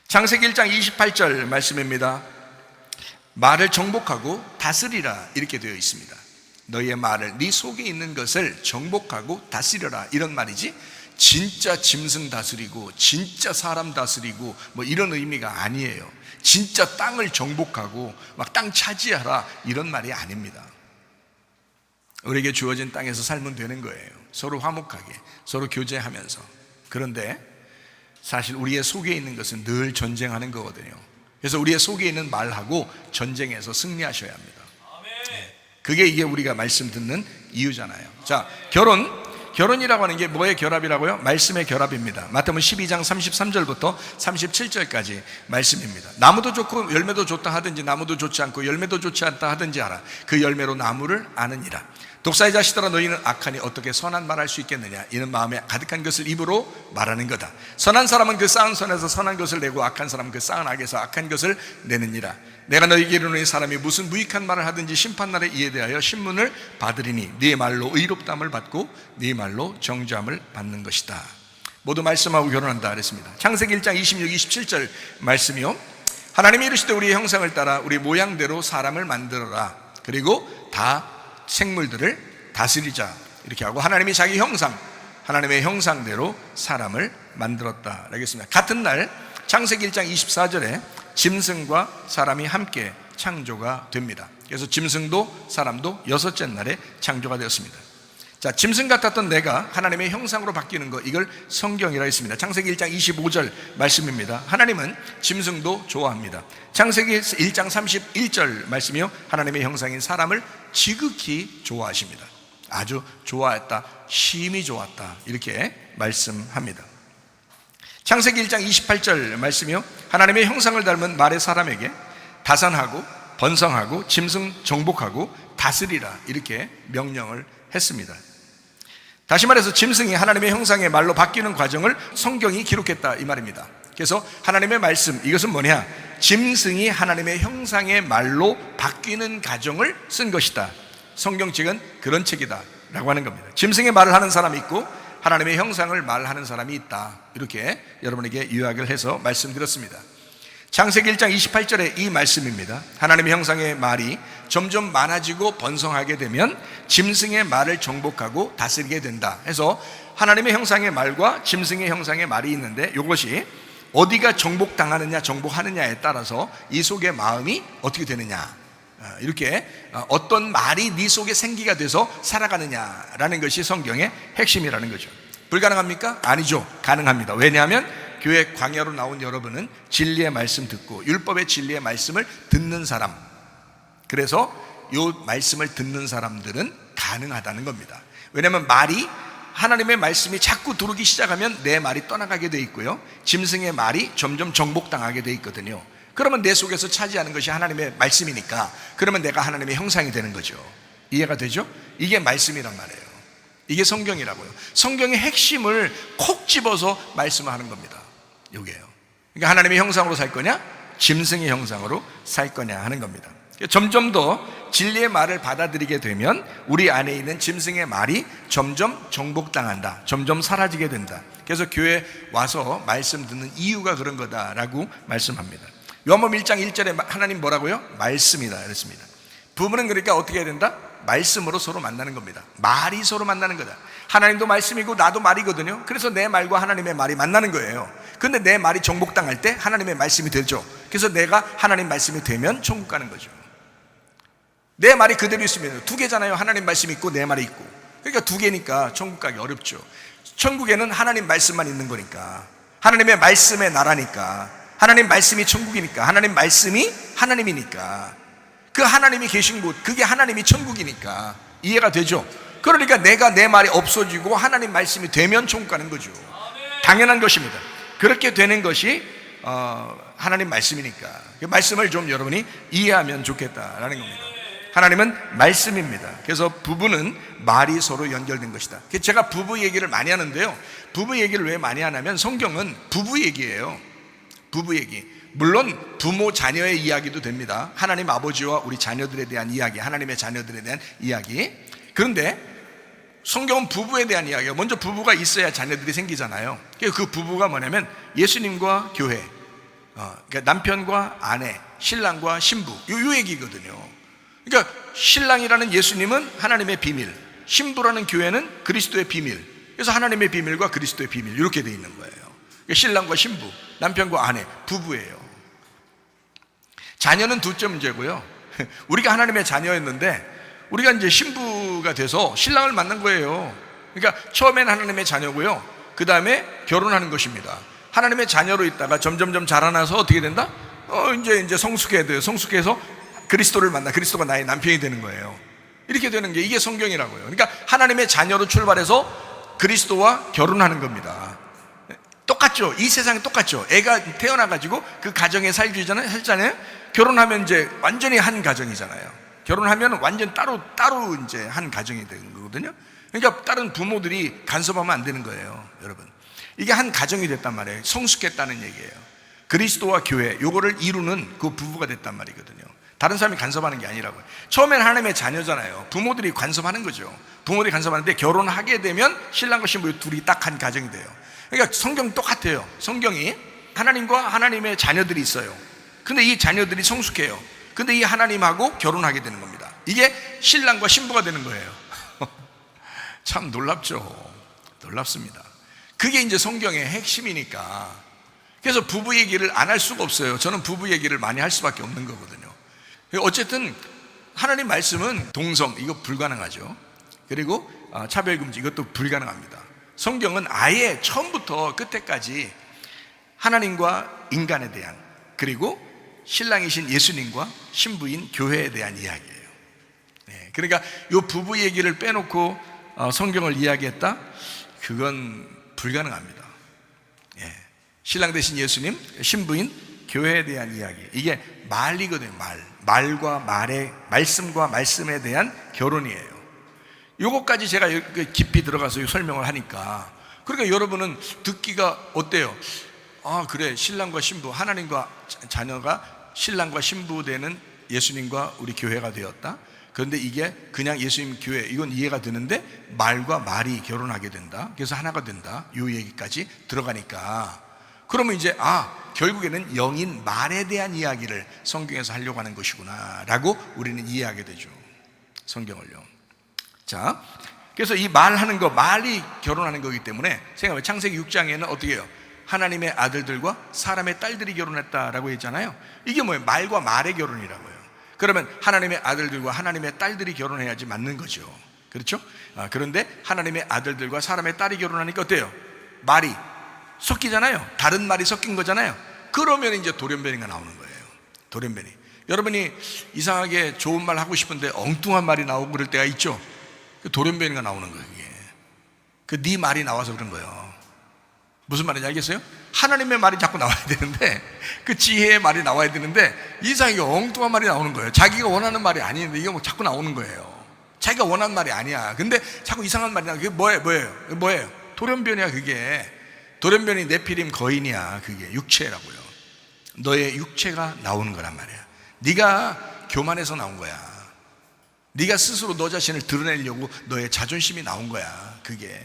창세기 1장 28절 말씀입니다. 말을 정복하고 다스리라 이렇게 되어 있습니다. 너희의 말을, 네 속에 있는 것을 정복하고 다스려라 이런 말이지, 진짜 짐승 다스리고 진짜 사람 다스리고 뭐 이런 의미가 아니에요. 진짜 땅을 정복하고 막 땅 차지하라 이런 말이 아닙니다. 우리에게 주어진 땅에서 살면 되는 거예요. 서로 화목하게, 서로 교제하면서. 그런데 사실 우리의 속에 있는 것은 늘 전쟁하는 거거든요. 그래서 우리의 속에 있는 말하고 전쟁에서 승리하셔야 합니다. 그게 이게 우리가 말씀 듣는 이유잖아요. 자, 결혼이라고 하는 게 뭐의 결합이라고요? 말씀의 결합입니다. 마태복음 12장 33절부터 37절까지 말씀입니다. 나무도 좋고 열매도 좋다 하든지 나무도 좋지 않고 열매도 좋지 않다 하든지 알아. 그 열매로 나무를 아느니라. 독사의 자식들아, 너희는 악하니 어떻게 선한 말할 수 있겠느냐? 이는 마음에 가득한 것을 입으로 말하는 거다. 선한 사람은 그 쌓은 선에서 선한 것을 내고 악한 사람은 그 쌓은 악에서 악한 것을 내느니라. 내가 너희에게 이르노니 사람이 무슨 무익한 말을 하든지 심판날에 이에 대하여 신문을 받으리니 네 말로 의롭다함을 받고 네 말로 정죄함을 받는 것이다. 모두 말씀하고 결혼한다 그랬습니다. 창세기 1장 26, 27절 말씀이요. 하나님이 이르시되 우리의 형상을 따라 우리 모양대로 사람을 만들어라. 그리고 다 생물들을 다스리자 이렇게 하고, 하나님이 자기 형상, 하나님의 형상대로 사람을 만들었다 라겠습니다. 같은 날 창세기 1장 24절에 짐승과 사람이 함께 창조가 됩니다. 그래서 짐승도 사람도 여섯째 날에 창조가 되었습니다. 자, 짐승 같았던 내가 하나님의 형상으로 바뀌는 것, 이걸 성경이라 했습니다. 창세기 1장 25절 말씀입니다. 하나님은 짐승도 좋아합니다. 창세기 1장 31절 말씀이요. 하나님의 형상인 사람을 지극히 좋아하십니다. 아주 좋아했다, 심히 좋았다 이렇게 말씀합니다. 창세기 1장 28절 말씀이요. 하나님의 형상을 닮은 말의 사람에게 다산하고 번성하고 짐승 정복하고 다스리라 이렇게 명령을 했습니다. 다시 말해서 짐승이 하나님의 형상의 말로 바뀌는 과정을 성경이 기록했다 이 말입니다. 그래서 하나님의 말씀, 이것은 뭐냐? 짐승이 하나님의 형상의 말로 바뀌는 과정을 쓴 것이다. 성경책은 그런 책이다 라고 하는 겁니다. 짐승의 말을 하는 사람이 있고 하나님의 형상을 말하는 사람이 있다, 이렇게 여러분에게 요약을 해서 말씀드렸습니다. 창세기 1장 28절에 이 말씀입니다. 하나님의 형상의 말이 점점 많아지고 번성하게 되면 짐승의 말을 정복하고 다스리게 된다 해서 하나님의 형상의 말과 짐승의 형상의 말이 있는데, 이것이 어디가 정복당하느냐 정복하느냐에 따라서 이 속의 마음이 어떻게 되느냐, 이렇게 어떤 말이 네 속에 생기가 돼서 살아가느냐라는 것이 성경의 핵심이라는 거죠. 불가능합니까? 아니죠. 가능합니다. 왜냐하면 교회 광야로 나온 여러분은 진리의 말씀 듣고 율법의 진리의 말씀을 듣는 사람, 그래서 이 말씀을 듣는 사람들은 가능하다는 겁니다. 왜냐하면 말이, 하나님의 말씀이 자꾸 들어오기 시작하면 내 말이 떠나가게 돼 있고요, 짐승의 말이 점점 정복당하게 돼 있거든요. 그러면 내 속에서 차지하는 것이 하나님의 말씀이니까, 그러면 내가 하나님의 형상이 되는 거죠. 이해가 되죠? 이게 말씀이란 말이에요. 이게 성경이라고요. 성경의 핵심을 콕 집어서 말씀하는 겁니다. 이게요. 그러니까 하나님의 형상으로 살 거냐, 짐승의 형상으로 살 거냐 하는 겁니다. 점점 더 진리의 말을 받아들이게 되면 우리 안에 있는 짐승의 말이 점점 정복당한다, 점점 사라지게 된다. 그래서 교회 와서 말씀 듣는 이유가 그런 거다라고 말씀합니다. 요한복음 1장 1절에 하나님 뭐라고요? 말씀이다 그랬습니다. 부부는 그러니까 어떻게 해야 된다? 말씀으로 서로 만나는 겁니다. 말이 서로 만나는 거다. 하나님도 말씀이고 나도 말이거든요. 그래서 내 말과 하나님의 말이 만나는 거예요. 근데 내 말이 정복당할 때 하나님의 말씀이 되죠. 그래서 내가 하나님 말씀이 되면 천국 가는 거죠. 내 말이 그대로 있으면 두 개잖아요. 하나님 말씀이 있고 내 말이 있고. 그러니까 두 개니까 천국 가기 어렵죠. 천국에는 하나님 말씀만 있는 거니까, 하나님의 말씀의 나라니까, 하나님 말씀이 천국이니까, 하나님 말씀이 하나님이니까, 그 하나님이 계신 곳, 그게 하나님이 천국이니까. 이해가 되죠? 그러니까 내가 내 말이 없어지고 하나님 말씀이 되면 천국 가는 거죠. 당연한 것입니다. 그렇게 되는 것이 하나님 말씀이니까 그 말씀을 좀 여러분이 이해하면 좋겠다라는 겁니다. 하나님은 말씀입니다. 그래서 부부는 말이 서로 연결된 것이다. 제가 부부 얘기를 많이 하는데요, 부부 얘기를 왜 많이 하냐면 성경은 부부 얘기예요. 부부 얘기. 물론 부모 자녀의 이야기도 됩니다. 하나님 아버지와 우리 자녀들에 대한 이야기, 하나님의 자녀들에 대한 이야기. 그런데 성경은 부부에 대한 이야기예요. 먼저 부부가 있어야 자녀들이 생기잖아요. 그 부부가 뭐냐면 예수님과 교회, 그러니까 남편과 아내, 신랑과 신부, 요 얘기거든요. 그러니까 신랑이라는 예수님은 하나님의 비밀, 신부라는 교회는 그리스도의 비밀. 그래서 하나님의 비밀과 그리스도의 비밀, 이렇게 돼 있는 거예요. 그러니까 신랑과 신부, 남편과 아내, 부부예요. 자녀는 둘째 문제고요. 우리가 하나님의 자녀였는데 우리가 이제 신부가 돼서 신랑을 만난 거예요. 그러니까 처음엔 하나님의 자녀고요, 그 다음에 결혼하는 것입니다. 하나님의 자녀로 있다가 점점점 자라나서 어떻게 된다? 이제 성숙해야 돼요. 성숙해서 그리스도를 만나, 그리스도가 나의 남편이 되는 거예요. 이렇게 되는 게 이게 성경이라고요. 그러니까 하나님의 자녀로 출발해서 그리스도와 결혼하는 겁니다. 똑같죠? 이 세상이 똑같죠? 애가 태어나가지고 그 가정에 살잖아요. 결혼하면 이제 완전히 한 가정이잖아요. 결혼하면 완전 따로 이제 한 가정이 되는 거거든요. 그러니까 다른 부모들이 간섭하면 안 되는 거예요, 여러분. 이게 한 가정이 됐단 말이에요. 성숙했다는 얘기예요. 그리스도와 교회, 요거를 이루는 그 부부가 됐단 말이거든요. 다른 사람이 간섭하는 게 아니라고요. 처음엔 하나님의 자녀잖아요. 부모들이 간섭하는 거죠. 부모들이 간섭하는데 결혼하게 되면 신랑과 신부 둘이 딱 한 가정이 돼요. 그러니까 성경 똑같아요. 성경이 하나님과 하나님의 자녀들이 있어요. 근데 이 자녀들이 성숙해요. 근데 이 하나님하고 결혼하게 되는 겁니다. 이게 신랑과 신부가 되는 거예요. 참 놀랍죠? 놀랍습니다. 그게 이제 성경의 핵심이니까. 그래서 부부 얘기를 안 할 수가 없어요. 저는 부부 얘기를 많이 할 수밖에 없는 거거든요. 어쨌든 하나님 말씀은 동성, 이거 불가능하죠. 그리고 차별금지, 이것도 불가능합니다. 성경은 아예 처음부터 끝에까지 하나님과 인간에 대한, 그리고 신랑이신 예수님과 신부인 교회에 대한 이야기예요. 그러니까 이 부부 얘기를 빼놓고 성경을 이야기했다? 그건 불가능합니다. 신랑 대신 예수님, 신부인 교회에 대한 이야기, 이게 말이거든요. 말과 말씀과 말씀에 대한 결혼이에요. 요것까지 제가 깊이 들어가서 설명을 하니까, 그러니까 여러분은 듣기가 어때요? 아, 그래, 신랑과 신부, 하나님과 자녀가 신랑과 신부 되는 예수님과 우리 교회가 되었다. 그런데 이게 그냥 예수님 교회, 이건 이해가 되는데 말과 말이 결혼하게 된다, 그래서 하나가 된다, 요 얘기까지 들어가니까, 그러면 이제 결국에는 영인 말에 대한 이야기를 성경에서 하려고 하는 것이구나 라고 우리는 이해하게 되죠, 성경을요. 자, 그래서 이 말하는 거, 말이 결혼하는 거기 때문에 생각해요. 창세기 6장에는 어떻게 해요? 하나님의 아들들과 사람의 딸들이 결혼했다라고 했잖아요. 이게 뭐예요? 말과 말의 결혼이라고요. 그러면 하나님의 아들들과 하나님의 딸들이 결혼해야지 맞는 거죠. 그렇죠? 그런데 하나님의 아들들과 사람의 딸이 결혼하니까 어때요? 말이 섞이잖아요. 다른 말이 섞인 거잖아요. 그러면 이제 돌연변이가 나오는 거예요. 돌연변이. 여러분이 이상하게 좋은 말 하고 싶은데 엉뚱한 말이 나오고 그럴 때가 있죠. 그 돌연변이가 나오는 거예요. 그게 네 말이 나와서 그런 거예요. 무슨 말인지 알겠어요? 하나님의 말이 자꾸 나와야 되는데, 그 지혜의 말이 나와야 되는데 이상하게 엉뚱한 말이 나오는 거예요. 자기가 원하는 말이 아닌데 이게 뭐 자꾸 나오는 거예요. 자기가 원하는 말이 아니야. 근데 자꾸 이상한 말이 나와. 그게 뭐예요? 돌연변이야. 그게 돌연변이 네피림 거인이야. 그게 육체라고요. 너의 육체가 나오는 거란 말이야. 네가 교만해서 나온 거야. 네가 스스로 너 자신을 드러내려고 너의 자존심이 나온 거야. 그게.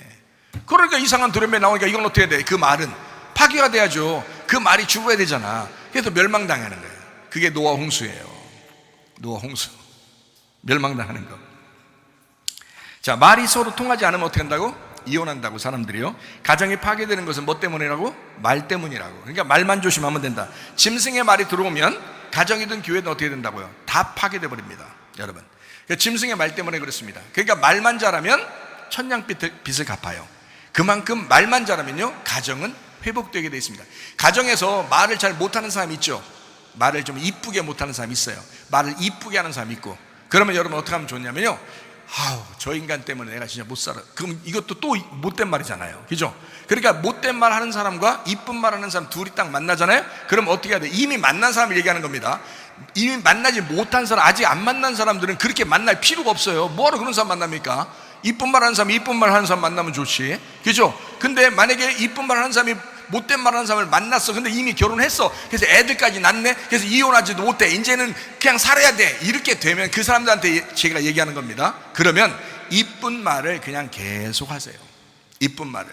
그러니까 이상한 돌연변이 나오니까 이건 어떻게 해야 돼? 그 말은 파괴가 돼야죠. 그 말이 죽어야 되잖아. 그래서 멸망당하는 거예요. 그게 노아 홍수예요. 노아 홍수. 멸망당하는 거. 자, 말이 서로 통하지 않으면 어떻게 한다고? 이혼한다고, 사람들이요. 가정이 파괴되는 것은 뭐 때문이라고? 말 때문이라고. 그러니까 말만 조심하면 된다. 짐승의 말이 들어오면 가정이든 교회든 어떻게 된다고요? 다 파괴돼 버립니다, 여러분. 그러니까 짐승의 말 때문에 그렇습니다. 그러니까 말만 잘하면 천냥빚을 갚아요. 그만큼 말만 잘하면요, 가정은 회복되게 되어 있습니다. 가정에서 말을 잘 못하는 사람이 있죠. 말을 좀 이쁘게 못하는 사람이 있어요. 말을 이쁘게 하는 사람이 있고. 그러면 여러분 어떻게 하면 좋냐면요, 저 인간 때문에 내가 진짜 못 살아. 그럼 이것도 또 못된 말이잖아요. 그죠? 그러니까 못된 말 하는 사람과 이쁜 말 하는 사람 둘이 딱 만나잖아요. 그럼 어떻게 해야 돼? 이미 만난 사람을 얘기하는 겁니다. 이미 만나지 못한 사람, 아직 안 만난 사람들은 그렇게 만날 필요가 없어요. 뭐하러 그런 사람 만납니까? 이쁜 말 하는 사람, 이쁜 말 하는 사람 만나면 좋지. 그죠? 근데 만약에 이쁜 말 하는 사람이 못된 말 하는 사람을 만났어. 근데 이미 결혼했어. 그래서 애들까지 낳네. 그래서 이혼하지도 못해. 이제는 그냥 살아야 돼. 이렇게 되면 그 사람들한테 제가 얘기하는 겁니다. 그러면 이쁜 말을 그냥 계속 하세요. 이쁜 말을.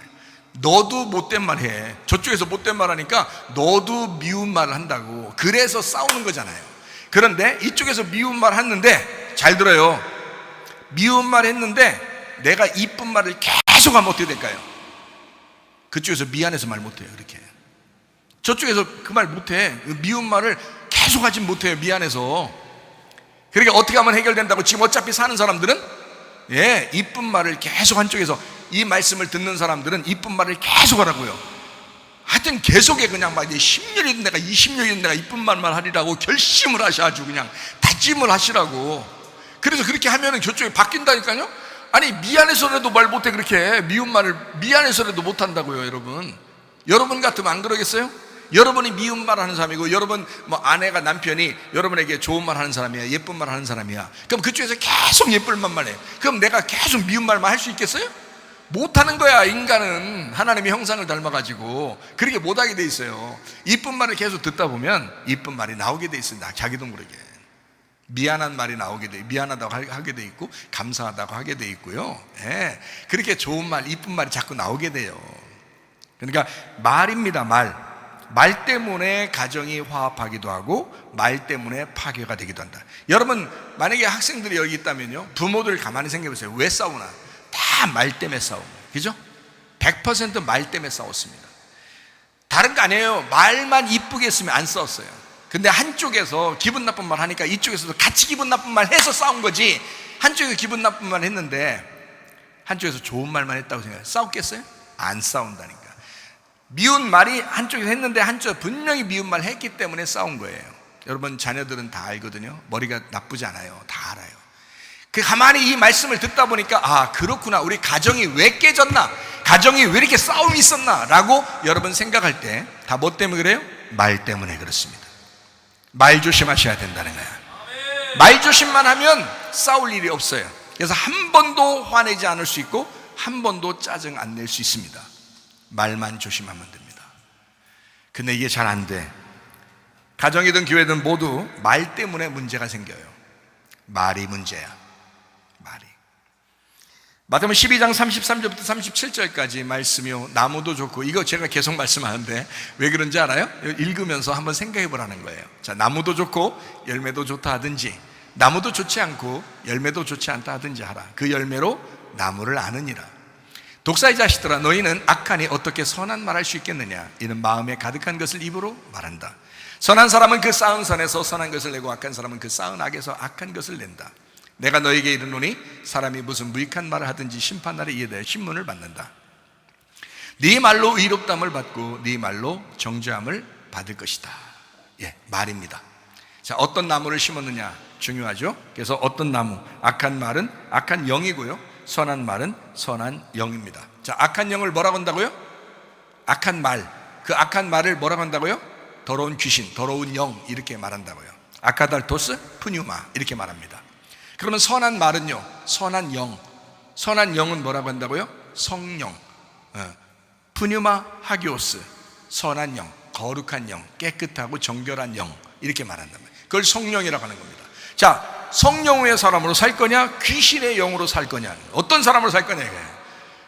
너도 못된 말 해. 저쪽에서 못된 말 하니까 너도 미운 말을 한다고. 그래서 싸우는 거잖아요. 그런데 이쪽에서 미운 말 했는데, 잘 들어요. 미운 말 했는데 내가 이쁜 말을 계속 하면 어떻게 될까요? 그쪽에서 미안해서 말 못해요. 이렇게. 저쪽에서 그 말 못해. 미운 말을 계속 하지 못해요. 미안해서. 그러니까 어떻게 하면 해결된다고? 지금 어차피 사는 사람들은 이쁜 말을 계속, 한쪽에서 이 말씀을 듣는 사람들은 이쁜 말을 계속 하라고요. 하여튼 계속해. 그냥 막 10년이든 내가 20년이든 내가 이쁜 말만 하리라고 결심을 하셔가지고 그냥 다짐을 하시라고. 그래서 그렇게 하면은 저쪽에 바뀐다니까요. 아니, 미안해서라도 말 못해. 그렇게 미운 말을 미안해서라도 못한다고요. 여러분 같으면 안 그러겠어요? 여러분이 미운 말 하는 사람이고, 여러분 아내가, 남편이 여러분에게 좋은 말 하는 사람이야, 예쁜 말 하는 사람이야. 그럼 그쪽에서 계속 예쁜 말만 해. 그럼 내가 계속 미운 말만 할 수 있겠어요? 못하는 거야. 인간은 하나님의 형상을 닮아가지고 그렇게 못하게 돼 있어요. 이쁜 말을 계속 듣다 보면 이쁜 말이 나오게 돼 있습니다. 자기도 모르게. 미안한 말이 나오게 돼, 미안하다고 하게 돼 있고, 감사하다고 하게 돼 있고요. 그렇게 좋은 말, 이쁜 말이 자꾸 나오게 돼요. 그러니까 말입니다. 말 때문에 가정이 화합하기도 하고, 말 때문에 파괴가 되기도 한다. 여러분, 만약에 학생들이 여기 있다면요, 부모들 가만히 생각해보세요. 왜 싸우나? 다 말 때문에 싸워요. 그죠? 100% 말 때문에 싸웠습니다. 다른 거 아니에요. 말만 이쁘게 했으면 안 싸웠어요. 근데 한쪽에서 기분 나쁜 말 하니까 이쪽에서도 같이 기분 나쁜 말 해서 싸운 거지. 한쪽에서 기분 나쁜 말 했는데 한쪽에서 좋은 말만 했다고 생각해요. 싸웠겠어요? 안 싸운다니까. 미운 말이 한쪽에서 했는데 한쪽에서 분명히 미운 말 했기 때문에 싸운 거예요. 여러분, 자녀들은 다 알거든요. 머리가 나쁘지 않아요. 다 알아요. 그 가만히 이 말씀을 듣다 보니까, 그렇구나. 우리 가정이 왜 깨졌나? 가정이 왜 이렇게 싸움이 있었나? 라고 여러분 생각할 때 다 뭐 때문에 그래요? 말 때문에 그렇습니다. 말 조심하셔야 된다는 거야. 말 조심만 하면 싸울 일이 없어요. 그래서 한 번도 화내지 않을 수 있고 한 번도 짜증 안 낼 수 있습니다. 말만 조심하면 됩니다. 근데 이게 잘 안 돼. 가정이든 교회든 모두 말 때문에 문제가 생겨요. 말이 문제야. 말이. 마태복음 12장 33절부터 37절까지 말씀이요, 나무도 좋고, 이거 제가 계속 말씀하는데 왜 그런지 알아요? 읽으면서 한번 생각해 보라는 거예요. 자, 나무도 좋고 열매도 좋다 하든지, 나무도 좋지 않고 열매도 좋지 않다 하든지 하라. 그 열매로 나무를 아느니라. 독사의 자식들아, 너희는 악하니 어떻게 선한 말할 수 있겠느냐? 이는 마음에 가득한 것을 입으로 말한다. 선한 사람은 그 쌓은 선에서 선한 것을 내고 악한 사람은 그 쌓은 악에서 악한 것을 낸다. 내가 너에게 이르노니 사람이 무슨 무익한 말을 하든지 심판날에 이에 대해 신문을 받는다. 네 말로 의롭다함을 받고 네 말로 정죄함을 받을 것이다. 예, 말입니다. 자, 어떤 나무를 심었느냐 중요하죠. 그래서 어떤 나무, 악한 말은 악한 영이고요, 선한 말은 선한 영입니다. 자, 악한 영을 뭐라고 한다고요? 악한 말, 그 악한 말을 뭐라고 한다고요? 더러운 귀신, 더러운 영, 이렇게 말한다고요. 아카달토스 푸뉴마, 이렇게 말합니다. 그러면 선한 말은요, 선한 영, 선한 영은 뭐라고 한다고요? 성령, 푸뉴마 하기오스, 선한 영, 거룩한 영, 깨끗하고 정결한 영, 이렇게 말한단 말이에요. 그걸 성령이라고 하는 겁니다. 자, 성령의 사람으로 살 거냐, 귀신의 영으로 살 거냐, 어떤 사람으로 살 거냐 이거예요.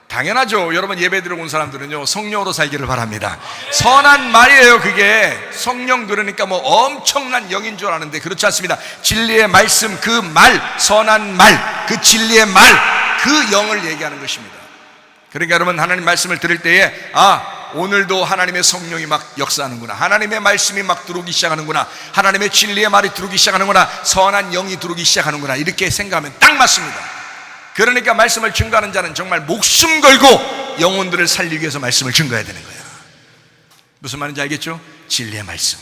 당연하죠. 여러분 예배 들어온 사람들은요, 성령으로 살기를 바랍니다. 선한 말이에요. 그게 성령 들으니까 뭐 엄청난 영인 줄 아는데 그렇지 않습니다. 진리의 말씀, 그 말, 선한 말, 그 진리의 말, 그 영을 얘기하는 것입니다. 그러니까 여러분 하나님 말씀을 들을 때에, 아, 오늘도 하나님의 성령이 막 역사하는구나, 하나님의 말씀이 막 들어오기 시작하는구나, 하나님의 진리의 말이 들어오기 시작하는구나, 선한 영이 들어오기 시작하는구나, 이렇게 생각하면 딱 맞습니다. 그러니까 말씀을 증거하는 자는 정말 목숨 걸고 영혼들을 살리기 위해서 말씀을 증거해야 되는 거예요. 무슨 말인지 알겠죠? 진리의 말씀,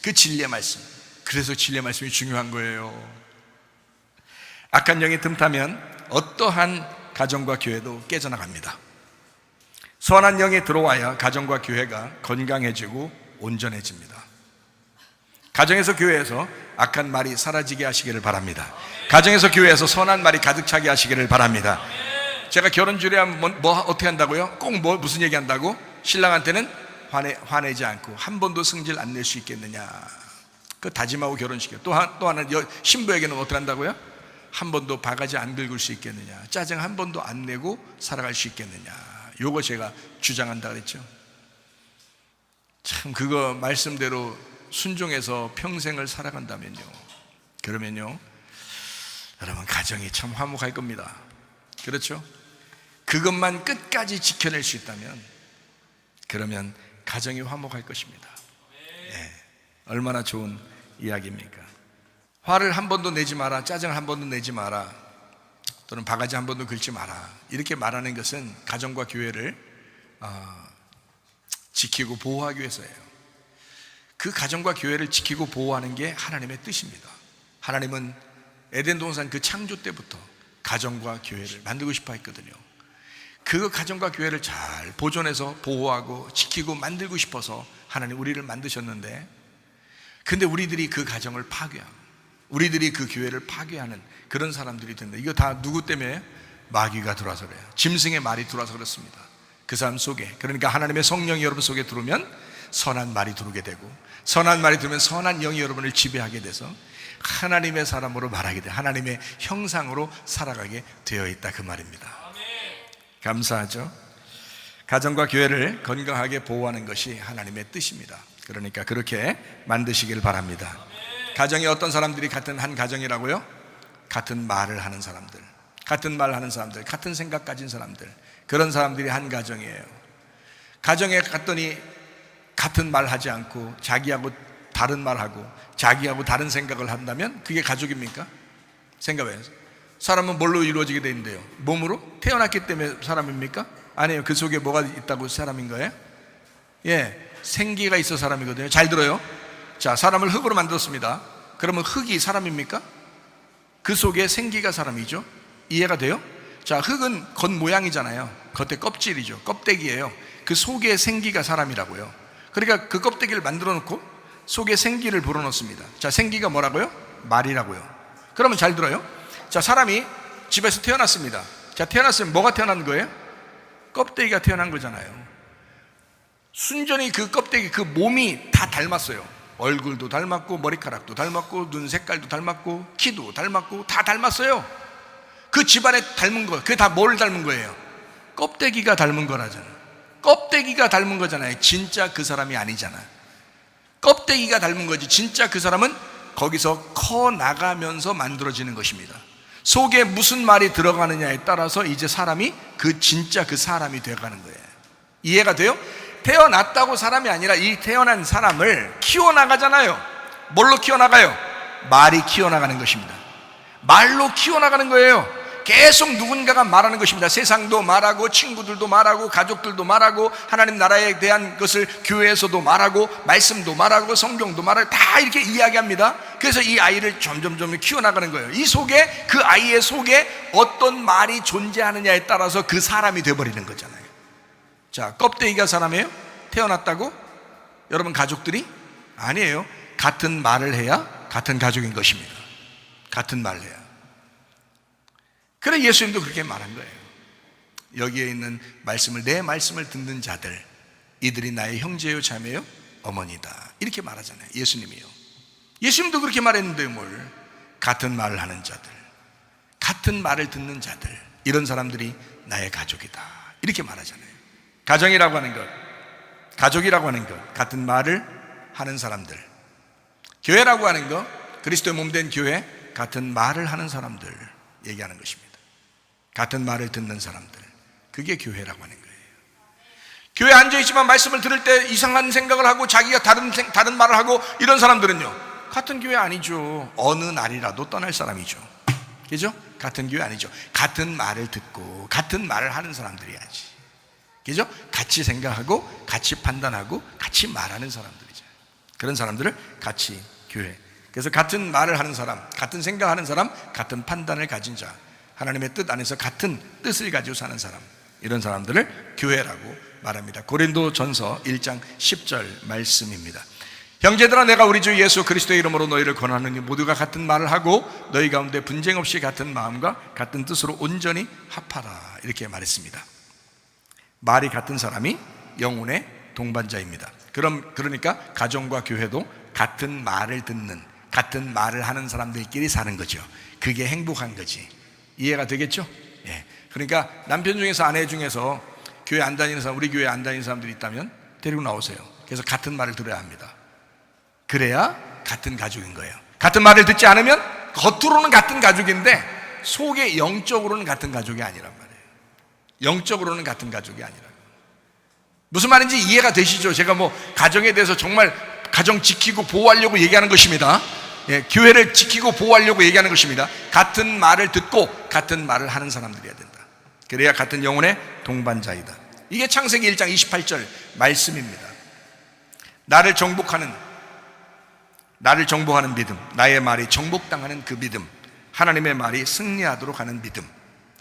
그 진리의 말씀. 그래서 진리의 말씀이 중요한 거예요. 악한 영이 틈타면 어떠한 가정과 교회도 깨져나갑니다. 선한 영이 들어와야 가정과 교회가 건강해지고 온전해집니다. 가정에서 교회에서 악한 말이 사라지게 하시기를 바랍니다. 가정에서 교회에서 선한 말이 가득 차게 하시기를 바랍니다. 제가 결혼 주례하면 뭐 어떻게 한다고요? 꼭 뭐 무슨 얘기 한다고? 신랑한테는 화내지 않고 한 번도 승질 안 낼 수 있겠느냐, 그 다짐하고 결혼시켜요. 또 하나 신부에게는 어떻게 한다고요? 한 번도 바가지 안 긁을 수 있겠느냐, 짜증 한 번도 안 내고 살아갈 수 있겠느냐, 요거 제가 주장한다 그랬죠. 참 그거 말씀대로 순종해서 평생을 살아간다면요, 그러면요 여러분 가정이 참 화목할 겁니다. 그렇죠? 그것만 끝까지 지켜낼 수 있다면, 그러면 가정이 화목할 것입니다. 네. 얼마나 좋은 이야기입니까? 화를 한 번도 내지 마라, 짜증을 한 번도 내지 마라, 또는 바가지 한 번도 긁지 마라, 이렇게 말하는 것은 가정과 교회를 지키고 보호하기 위해서예요. 그 가정과 교회를 지키고 보호하는 게 하나님의 뜻입니다. 하나님은 에덴 동산 그 창조 때부터 가정과 교회를 만들고 싶어 했거든요. 그 가정과 교회를 잘 보존해서 보호하고 지키고 만들고 싶어서 하나님 우리를 만드셨는데, 근데 우리들이 그 가정을 파괴하고 우리들이 그 교회를 파괴하는 그런 사람들이 된다. 이거 다 누구 때문에? 마귀가 들어와서 그래요. 짐승의 말이 들어와서 그렇습니다. 그 사람 속에, 그러니까 하나님의 성령이 여러분 속에 들어오면 선한 말이 들어오게 되고, 선한 말이 들으면 선한 영이 여러분을 지배하게 돼서 하나님의 사람으로 말하게 돼, 하나님의 형상으로 살아가게 되어 있다, 그 말입니다. 감사하죠? 가정과 교회를 건강하게 보호하는 것이 하나님의 뜻입니다. 그러니까 그렇게 만드시길 바랍니다. 가정에 어떤 사람들이 같은 한 가정이라고요? 같은 말을 하는 사람들, 같은 말 하는 사람들, 같은 생각 가진 사람들, 그런 사람들이 한 가정이에요. 가정에 갔더니 같은 말 하지 않고 자기하고 다른 말하고 자기하고 다른 생각을 한다면 그게 가족입니까? 생각해요. 사람은 뭘로 이루어지게 돼 있는데요? 몸으로? 태어났기 때문에 사람입니까? 아니에요. 그 속에 뭐가 있다고 사람인 거예요? 예, 생기가 있어 사람이거든요. 잘 들어요. 자, 사람을 흙으로 만들었습니다. 그러면 흙이 사람입니까? 그 속에 생기가 사람이죠. 이해가 돼요? 자, 흙은 겉모양이잖아요. 겉에 껍질이죠. 껍데기예요. 그 속에 생기가 사람이라고요. 그러니까 그 껍데기를 만들어 놓고 속에 생기를 불어넣습니다. 자, 생기가 뭐라고요? 말이라고요. 그러면 잘 들어요. 자, 사람이 집에서 태어났습니다. 자, 태어났으면 뭐가 태어난 거예요? 껍데기가 태어난 거잖아요. 순전히 그 껍데기, 그 몸이 다 닮았어요. 얼굴도 닮았고 머리카락도 닮았고 눈 색깔도 닮았고 키도 닮았고 다 닮았어요. 그 집안에 닮은 거, 그게 다 뭘 닮은 거예요? 껍데기가 닮은 거라잖아요. 껍데기가 닮은 거잖아요. 진짜 그 사람이 아니잖아. 껍데기가 닮은 거지 진짜 그 사람은 거기서 커 나가면서 만들어지는 것입니다. 속에 무슨 말이 들어가느냐에 따라서 이제 사람이 진짜 그 사람이 되어가는 거예요. 이해가 돼요? 태어났다고 사람이 아니라 이 태어난 사람을 키워나가잖아요. 뭘로 키워나가요? 말이 키워나가는 것입니다. 말로 키워나가는 거예요. 계속 누군가가 말하는 것입니다. 세상도 말하고 친구들도 말하고 가족들도 말하고 하나님 나라에 대한 것을 교회에서도 말하고 말씀도 말하고 성경도 말하고 다 이렇게 이야기합니다. 그래서 이 아이를 점점 키워나가는 거예요. 이 속에, 그 아이의 속에 어떤 말이 존재하느냐에 따라서 그 사람이 되어버리는 거잖아요. 자, 껍데기가 사람이에요? 태어났다고? 여러분 가족들이? 아니에요. 같은 말을 해야 같은 가족인 것입니다. 같은 말을 해야. 그래 예수님도 그렇게 말한 거예요. 여기에 있는 말씀을, 내 말씀을 듣는 자들, 이들이 나의 형제요 자매요 어머니다, 이렇게 말하잖아요. 예수님이요. 예수님도 그렇게 말했는데 뭘. 같은 말을 하는 자들, 같은 말을 듣는 자들, 이런 사람들이 나의 가족이다, 이렇게 말하잖아요. 가정이라고 하는 것, 가족이라고 하는 것, 같은 말을 하는 사람들. 교회라고 하는 것, 그리스도의 몸된 교회, 같은 말을 하는 사람들 얘기하는 것입니다. 같은 말을 듣는 사람들, 그게 교회라고 하는 거예요. 교회에 앉아있지만 말씀을 들을 때 이상한 생각을 하고 자기가 다른 말을 하고 이런 사람들은요, 같은 교회 아니죠. 어느 날이라도 떠날 사람이죠. 그죠? 같은 교회 아니죠. 같은 말을 듣고 같은 말을 하는 사람들이야지. 그죠? 같이 생각하고 같이 판단하고 같이 말하는 사람들이죠. 그런 사람들을 같이 교회. 그래서 같은 말을 하는 사람, 같은 생각하는 사람, 같은 판단을 가진 자, 하나님의 뜻 안에서 같은 뜻을 가지고 사는 사람, 이런 사람들을 교회라고 말합니다. 고린도전서 1장 10절 말씀입니다. 형제들아, 내가 우리 주 예수 그리스도의 이름으로 너희를 권하노니 모두가 같은 말을 하고 너희 가운데 분쟁 없이 같은 마음과 같은 뜻으로 온전히 합하라, 이렇게 말했습니다. 말이 같은 사람이 영혼의 동반자입니다. 그러니까 가정과 교회도 같은 말을 듣는, 같은 말을 하는 사람들끼리 사는 거죠. 그게 행복한 거지. 이해가 되겠죠? 예. 그러니까 남편 중에서 아내 중에서 교회 안 다니는 사람, 우리 교회 안 다니는 사람들이 있다면 데리고 나오세요. 그래서 같은 말을 들어야 합니다. 그래야 같은 가족인 거예요. 같은 말을 듣지 않으면 겉으로는 같은 가족인데 속에 영적으로는 같은 가족이 아니란 말이에요. 영적으로는 같은 가족이 아니라. 무슨 말인지 이해가 되시죠? 제가 가정에 대해서 정말 가정 지키고 보호하려고 얘기하는 것입니다. 예, 교회를 지키고 보호하려고 얘기하는 것입니다. 같은 말을 듣고 같은 말을 하는 사람들이어야 된다. 그래야 같은 영혼의 동반자이다. 이게 창세기 1장 28절 말씀입니다. 나를 정복하는 믿음, 나의 말이 정복당하는 그 믿음, 하나님의 말이 승리하도록 하는 믿음,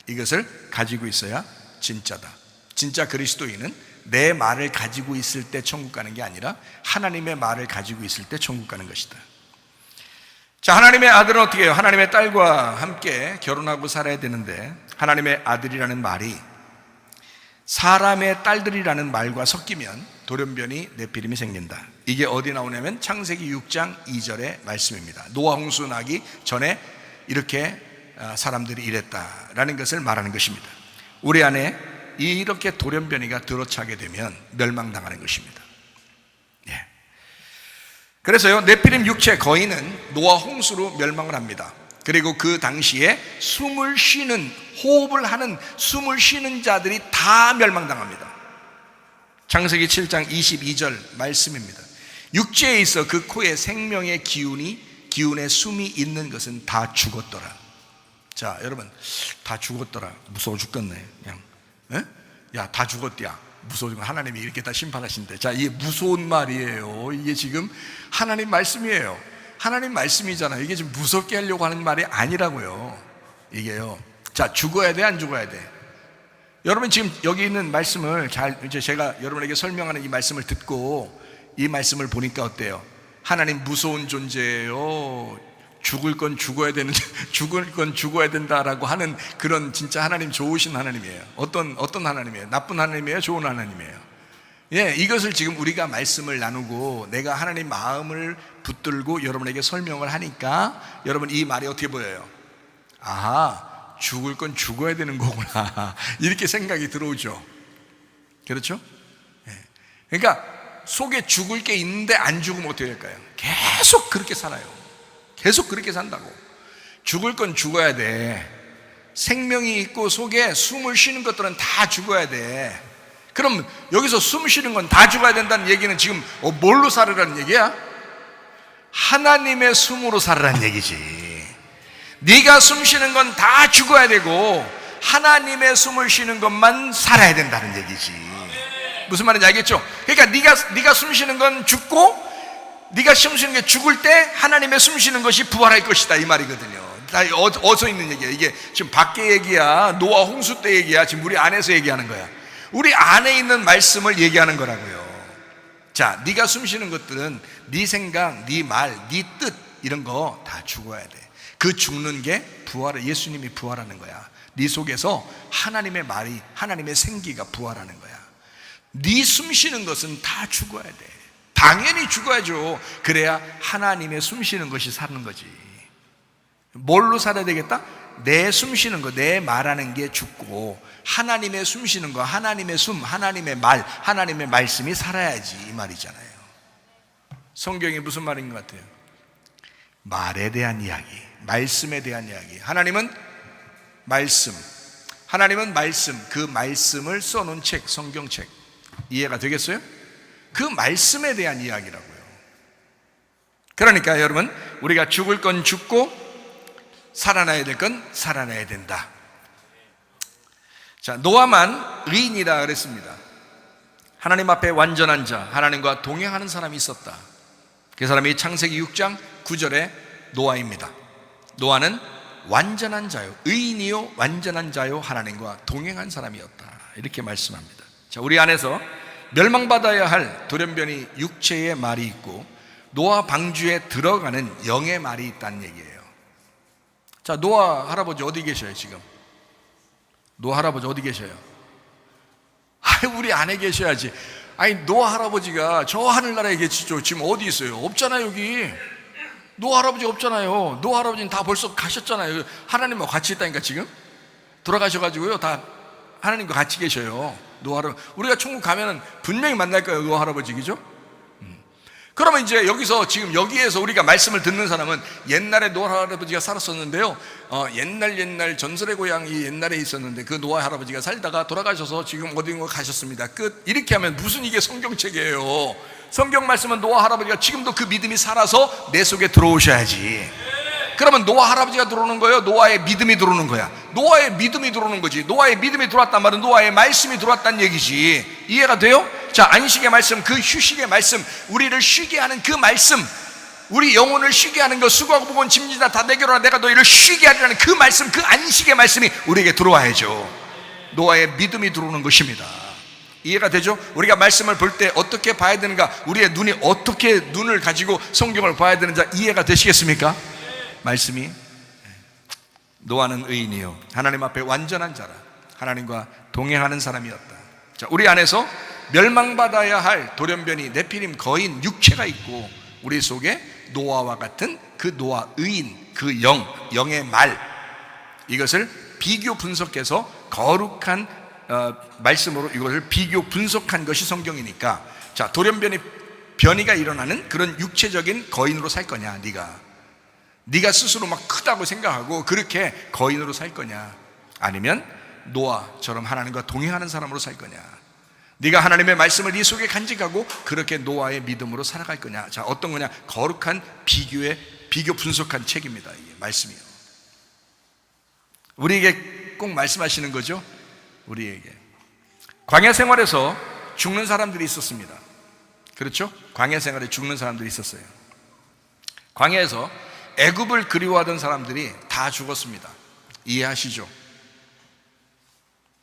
이것을 가지고 있어야 진짜다. 진짜 그리스도인은 내 말을 가지고 있을 때 천국 가는 게 아니라 하나님의 말을 가지고 있을 때 천국 가는 것이다. 자, 하나님의 아들은 어떻게 해요? 하나님의 딸과 함께 결혼하고 살아야 되는데 하나님의 아들이라는 말이 사람의 딸들이라는 말과 섞이면 돌연변이 네피림이 생긴다. 이게 어디 나오냐면 창세기 6장 2절의 말씀입니다. 노아 홍수 나기 전에 이렇게 사람들이 이랬다라는 것을 말하는 것입니다. 우리 안에 이렇게 돌연변이가 들어차게 되면 멸망당하는 것입니다. 예. 그래서요, 네피림 육체 거인은 노아 홍수로 멸망을 합니다. 그리고 그 당시에 숨을 쉬는, 호흡을 하는, 숨을 쉬는 자들이 다 멸망당합니다. 창세기 7장 22절 말씀입니다. 육체에 있어 그 코에 생명의 기운의 숨이 있는 것은 다 죽었더라. 자, 여러분, 다 죽었더라. 무서워 죽겠네. 그냥, 야, 다 죽었디야. 무서워 죽겠네. 하나님이 이렇게 다 심판하신대. 자, 이게 무서운 말이에요. 이게 지금 하나님 말씀이에요. 하나님 말씀이잖아요. 이게 지금 무섭게 하려고 하는 말이 아니라고요. 이게요. 자, 죽어야 돼, 안 죽어야 돼? 여러분 지금 여기 있는 말씀을 이제 제가 여러분에게 설명하는 이 말씀을 듣고 이 말씀을 보니까 어때요? 하나님 무서운 존재예요. 죽을 건 죽어야 되는, 죽을 건 죽어야 된다라고 하는 그런 진짜 하나님 좋으신 하나님이에요. 어떤 하나님이에요? 나쁜 하나님이에요? 좋은 하나님이에요? 예, 이것을 지금 우리가 말씀을 나누고 내가 하나님 마음을 붙들고 여러분에게 설명을 하니까 여러분 이 말이 어떻게 보여요? 아하, 죽을 건 죽어야 되는 거구나. 이렇게 생각이 들어오죠. 그렇죠? 예. 그러니까 속에 죽을 게 있는데 안 죽으면 어떻게 될까요? 계속 그렇게 살아요. 계속 그렇게 산다고. 죽을 건 죽어야 돼. 생명이 있고 속에 숨을 쉬는 것들은 다 죽어야 돼. 그럼 여기서 숨 쉬는 건 다 죽어야 된다는 얘기는 지금 뭘로 살으라는 얘기야? 하나님의 숨으로 살으라는 얘기지. 네가 숨 쉬는 건 다 죽어야 되고 하나님의 숨을 쉬는 것만 살아야 된다는 얘기지. 무슨 말인지 알겠죠? 그러니까 네가 숨 쉬는 건 죽고 네가 숨 쉬는 게 죽을 때 하나님의 숨 쉬는 것이 부활할 것이다, 이 말이거든요. 다 어서 있는 얘기야. 이게 지금 밖에 얘기야, 노아 홍수 때 얘기야, 지금 우리 안에서 얘기하는 거야. 우리 안에 있는 말씀을 얘기하는 거라고요. 자, 네가 숨 쉬는 것들은 네 생각, 네 말, 네 뜻 이런 거 다 죽어야 돼. 그 죽는 게 부활을, 예수님이 부활하는 거야. 네 속에서 하나님의 말이, 하나님의 생기가 부활하는 거야. 네 숨 쉬는 것은 다 죽어야 돼. 당연히 죽어야죠. 그래야 하나님의 숨 쉬는 것이 사는 거지. 뭘로 살아야 되겠다? 내 숨 쉬는 거, 내 말하는 게 죽고 하나님의 숨 쉬는 거, 하나님의 숨, 하나님의 말, 하나님의 말씀이 살아야지, 이 말이잖아요. 성경이 무슨 말인 것 같아요? 말에 대한 이야기, 말씀에 대한 이야기. 하나님은 말씀, 그 말씀을 써놓은 책, 성경책. 이해가 되겠어요? 그 말씀에 대한 이야기라고요. 그러니까 여러분, 우리가 죽을 건 죽고 살아나야 될 건 살아나야 된다. 자, 노아만 의인이다 그랬습니다. 하나님 앞에 완전한 자, 하나님과 동행하는 사람이 있었다. 그 사람이 창세기 6장 9절에 노아입니다. 노아는 완전한 자요, 의인이요 완전한 자요, 하나님과 동행한 사람이었다, 이렇게 말씀합니다. 자, 우리 안에서 멸망받아야 할 돌연변이 육체의 말이 있고 노아 방주에 들어가는 영의 말이 있다는 얘기예요. 자, 노아 할아버지 어디 계셔요 지금? 노아 할아버지 어디 계셔요? 우리 안에 계셔야지. 노아 할아버지가 저 하늘나라에 계시죠. 지금 어디 있어요? 없잖아요. 여기 노아 할아버지 없잖아요. 노아 할아버지는 다 벌써 가셨잖아요. 하나님과 같이 있다니까. 지금 돌아가셔가지고요, 다 하나님과 같이 계셔요. 노아 할아버지, 우리가 천국 가면은 분명히 만날 거예요, 노아 할아버지. 그죠? 그러면 이제 여기서 지금 여기에서 우리가 말씀을 듣는 사람은 옛날에 노아 할아버지가 살았었는데요, 옛날 전설의 고향이 옛날에 있었는데 그 노아 할아버지가 살다가 돌아가셔서 지금 어딘가 가셨습니다. 끝. 이렇게 하면 무슨 이게 성경책이에요? 성경 말씀은 노아 할아버지가 지금도 그 믿음이 살아서 내 속에 들어오셔야지. 그러면 노아 할아버지가 들어오는 거예요? 노아의 믿음이 들어오는 거야? 노아의 믿음이 들어오는 거지. 노아의 믿음이 들어왔단 말은 노아의 말씀이 들어왔다는 얘기지. 이해가 돼요? 자, 안식의 말씀, 그 휴식의 말씀, 우리를 쉬게 하는 그 말씀, 우리 영혼을 쉬게 하는 거, 수고하고 무거운 짐지다 다 내게로라, 내가 너희를 쉬게 하리라는 그 말씀, 그 안식의 말씀이 우리에게 들어와야죠. 노아의 믿음이 들어오는 것입니다. 이해가 되죠? 우리가 말씀을 볼 때 어떻게 봐야 되는가, 우리의 눈이 어떻게 눈을 가지고 성경을 봐야 되는지 이해가 되시겠습니까? 말씀이, 노아는 의인이요 하나님 앞에 완전한 자라, 하나님과 동행하는 사람이었다. 자, 우리 안에서 멸망받아야 할 돌연변이 네피림 거인 육체가 있고 우리 속에 노아와 같은 그 노아 의인, 그 영의 말, 이것을 비교 분석해서 거룩한 말씀으로 이것을 비교 분석한 것이 성경이니까, 자, 돌연변이 변이가 일어나는 그런 육체적인 거인으로 살 거냐, 네가 스스로 막 크다고 생각하고 그렇게 거인으로 살 거냐, 아니면 노아처럼 하나님과 동행하는 사람으로 살 거냐, 네가 하나님의 말씀을 네 속에 간직하고 그렇게 노아의 믿음으로 살아갈 거냐. 자, 어떤 거냐? 거룩한 비교 분석한 책입니다. 이게 말씀이요. 우리에게 꼭 말씀하시는 거죠. 우리에게 광야 생활에서 죽는 사람들이 있었습니다. 그렇죠? 광야 생활에 죽는 사람들이 있었어요. 광야에서 애굽을 그리워하던 사람들이 다 죽었습니다. 이해하시죠?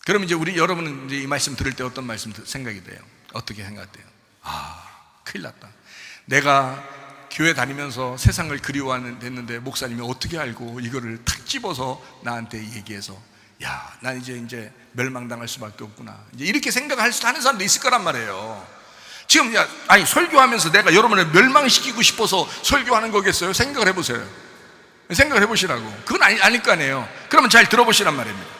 그럼 이제 여러분은 이제 이 말씀 들을 때 어떤 말씀 생각이 돼요? 어떻게 생각돼요? 큰일 났다. 내가 교회 다니면서 세상을 그리워했는데 목사님이 어떻게 알고 이거를 탁 집어서 나한테 얘기해서 야, 난 이제 멸망당할 수밖에 없구나, 이제 이렇게 생각하는 사람도 있을 거란 말이에요. 지금 아니 설교하면서 내가 여러분을 멸망시키고 싶어서 설교하는 거겠어요? 생각을 해보세요. 생각을 해보시라고. 그건 아닐 거 아니에요. 그러면 잘 들어보시란 말입니다.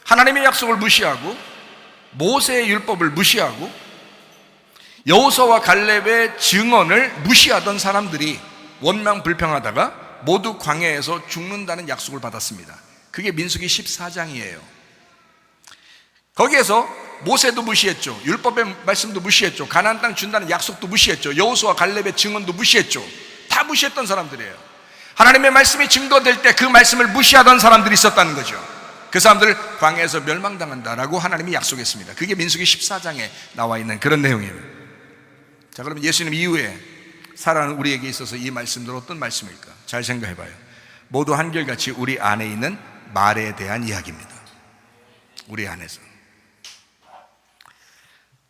하나님의 약속을 무시하고 모세의 율법을 무시하고 여호수아와 갈렙의 증언을 무시하던 사람들이 원망불평하다가 모두 광야에서 죽는다는 약속을 받았습니다. 그게 민수기 14장이에요 거기에서 모세도 무시했죠. 율법의 말씀도 무시했죠. 가나안 땅 준다는 약속도 무시했죠. 여호수아와 갈렙의 증언도 무시했죠. 다 무시했던 사람들이에요. 하나님의 말씀이 증거될 때 그 말씀을 무시하던 사람들이 있었다는 거죠. 그 사람들 광야에서 멸망당한다라고 하나님이 약속했습니다. 그게 민수기 14장에 나와 있는 그런 내용이에요. 자, 그러면 예수님 이후에 살아가는 우리에게 있어서 이 말씀들은 어떤 말씀일까? 잘 생각해봐요. 모두 한결같이 우리 안에 있는 말에 대한 이야기입니다. 우리 안에서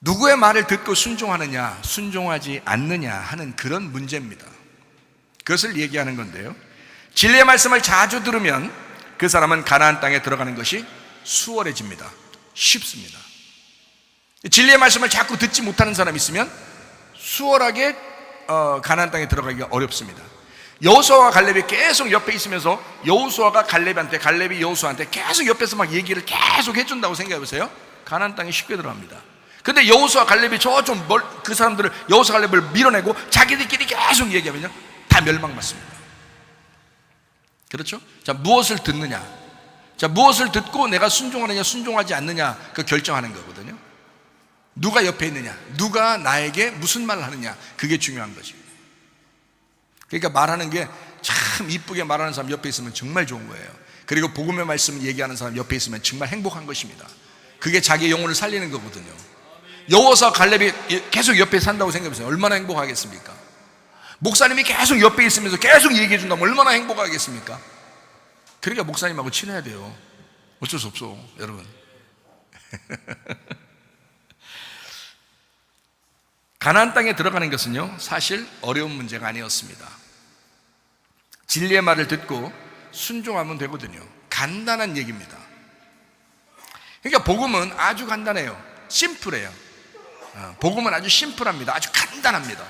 누구의 말을 듣고 순종하느냐 순종하지 않느냐 하는 그런 문제입니다. 그것을 얘기하는 건데요, 진리의 말씀을 자주 들으면 그 사람은 가나안 땅에 들어가는 것이 수월해집니다. 쉽습니다. 진리의 말씀을 자꾸 듣지 못하는 사람이 있으면 수월하게 가나안 땅에 들어가기가 어렵습니다. 여호수아와 갈렙이 계속 옆에 있으면서 여호수아가 갈렙한테, 갈렙이 여호수아한테 계속 옆에서 막 얘기를 계속 해준다고 생각해보세요. 가나안 땅에 쉽게 들어갑니다. 근데 여호수아 갈렙이 그 사람들을, 여호수아 갈렙을 밀어내고 자기들끼리 계속 얘기하면요 다 멸망받습니다. 그렇죠? 자, 무엇을 듣느냐, 자, 무엇을 듣고 내가 순종하느냐 순종하지 않느냐 그 결정하는 거거든요. 누가 옆에 있느냐, 누가 나에게 무슨 말을 하느냐, 그게 중요한 거지. 그러니까 말하는 게 참 이쁘게 말하는 사람 옆에 있으면 정말 좋은 거예요. 그리고 복음의 말씀을 얘기하는 사람 옆에 있으면 정말 행복한 것입니다. 그게 자기 영혼을 살리는 거거든요. 여호수아 갈렙이 계속 옆에 산다고 생각해보세요. 얼마나 행복하겠습니까? 목사님이 계속 옆에 있으면서 계속 얘기해 준다면 얼마나 행복하겠습니까? 그러니까 목사님하고 친해야 돼요. 어쩔 수 없어, 여러분. 가나안 땅에 들어가는 것은요 사실 어려운 문제가 아니었습니다. 진리의 말을 듣고 순종하면 되거든요. 간단한 얘기입니다. 그러니까 복음은 아주 간단해요. 심플해요. 복음은 아주 심플합니다. 아주 간단합니다.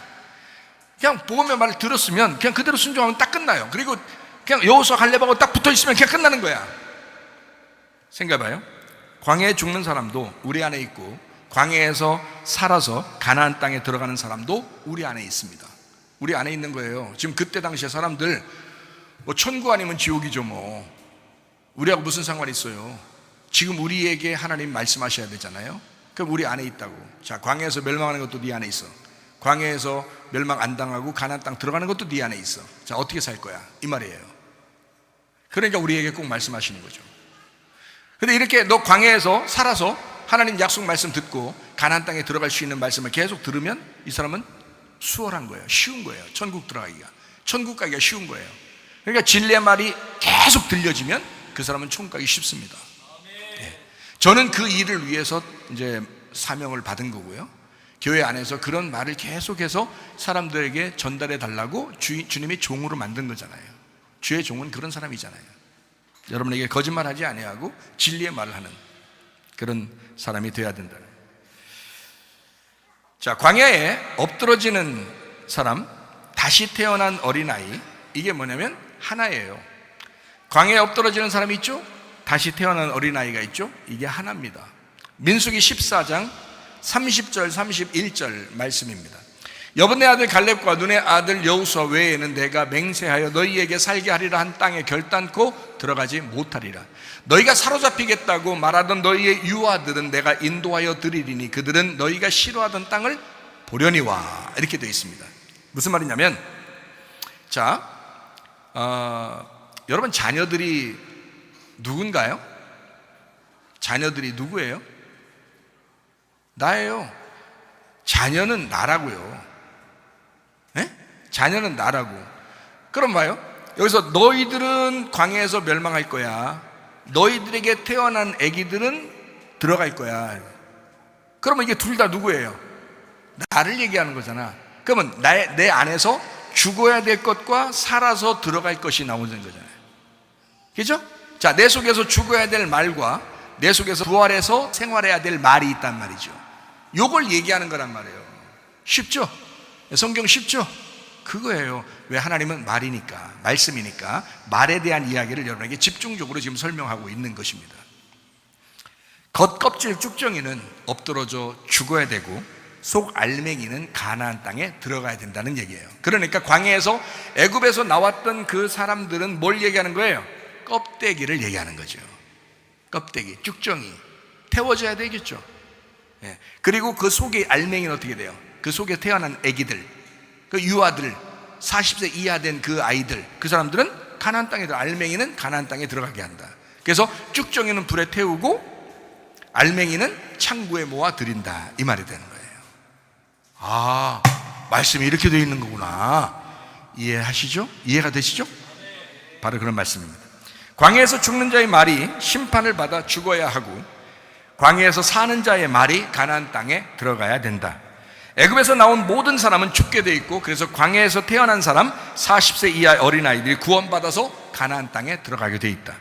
그냥 복음의 말을 들었으면 그냥 그대로 순종하면 딱 끝나요. 그리고 그냥 여호수아 갈렙하고 딱 붙어있으면 그냥 끝나는 거야. 생각해봐요. 광야에 죽는 사람도 우리 안에 있고 광야에서 살아서 가나안 땅에 들어가는 사람도 우리 안에 있습니다. 우리 안에 있는 거예요. 지금 그때 당시에 사람들 뭐 천국 아니면 지옥이죠 뭐. 우리하고 무슨 상관이 있어요? 지금 우리에게 하나님 말씀하셔야 되잖아요. 그럼 우리 안에 있다고. 자, 광야에서 멸망하는 것도 네 안에 있어. 광야에서 멸망 안 당하고 가나안 땅 들어가는 것도 네 안에 있어. 자, 어떻게 살 거야? 이 말이에요. 그러니까 우리에게 꼭 말씀하시는 거죠. 근데 이렇게 너 광야에서 살아서 하나님 약속 말씀 듣고 가나안 땅에 들어갈 수 있는 말씀을 계속 들으면 이 사람은 수월한 거예요. 쉬운 거예요. 천국 들어가기가, 천국 가기가 쉬운 거예요. 그러니까 진리의 말이 계속 들려지면 그 사람은 천국 가기 쉽습니다. 네. 저는 그 일을 위해서 이제 사명을 받은 거고요. 교회 안에서 그런 말을 계속해서 사람들에게 전달해 달라고 주님이 종으로 만든 거잖아요. 주의 종은 그런 사람이잖아요. 여러분에게 거짓말하지 아니하고 진리의 말을 하는 그런 사람이 되어야 된다. 자, 광야에 엎드러지는 사람, 다시 태어난 어린아이, 이게 뭐냐면 하나예요. 광야에 엎드러지는 사람이 있죠? 다시 태어난 어린아이가 있죠? 이게 하나입니다. 민수기 14장 30절 31절 말씀입니다. 여분네 아들 갈렙과 눈의 아들 여호수아 외에는 내가 맹세하여 너희에게 살게 하리라 한 땅에 결단코 들어가지 못하리라. 너희가 사로잡히겠다고 말하던 너희의 유아들은 내가 인도하여 드리리니 그들은 너희가 싫어하던 땅을 보려니와. 이렇게 되어 있습니다. 무슨 말이냐면, 자, 여러분 자녀들이 누군가요? 자녀들이 누구예요? 나예요. 자녀는 나라고요. 네? 자녀는 나라고. 그럼 봐요. 여기서 너희들은 광야에서 멸망할 거야. 너희들에게 태어난 아기들은 들어갈 거야. 그러면 이게 둘 다 누구예요? 나를 얘기하는 거잖아. 그러면 내 안에서 죽어야 될 것과 살아서 들어갈 것이 나오는 거잖아요. 그죠? 자, 내 속에서 죽어야 될 말과 내 속에서 부활해서 생활해야 될 말이 있단 말이죠. 요걸 얘기하는 거란 말이에요. 쉽죠? 성경 쉽죠? 그거예요. 왜? 하나님은 말이니까, 말씀이니까 말에 대한 이야기를 여러분에게 집중적으로 지금 설명하고 있는 것입니다. 겉껍질 쭉정이는 엎드러져 죽어야 되고 속 알맹이는 가나안 땅에 들어가야 된다는 얘기예요. 그러니까 광야에서 애굽에서 나왔던 그 사람들은 뭘 얘기하는 거예요? 껍데기를 얘기하는 거죠. 껍데기, 쭉정이 태워져야 되겠죠. 예. 그리고 그 속에 알맹이는 어떻게 돼요? 그 속에 태어난 아기들, 그 유아들, 40세 이하 된 그 아이들, 그 사람들은 가나안 땅에 들어, 알맹이는 가나안 땅에 들어가게 한다. 그래서 쭉정이는 불에 태우고 알맹이는 창고에 모아 드린다, 이 말이 되는 거예요. 아, 말씀이 이렇게 되어 있는 거구나. 이해하시죠? 이해가 되시죠? 바로 그런 말씀입니다. 광야에서 죽는 자의 말이 심판을 받아 죽어야 하고 광야에서 사는 자의 말이 가나안 땅에 들어가야 된다. 애굽에서 나온 모든 사람은 죽게 돼 있고, 그래서 광야에서 태어난 사람 40세 이하 어린아이들이 구원받아서 가나안 땅에 들어가게 돼 있다.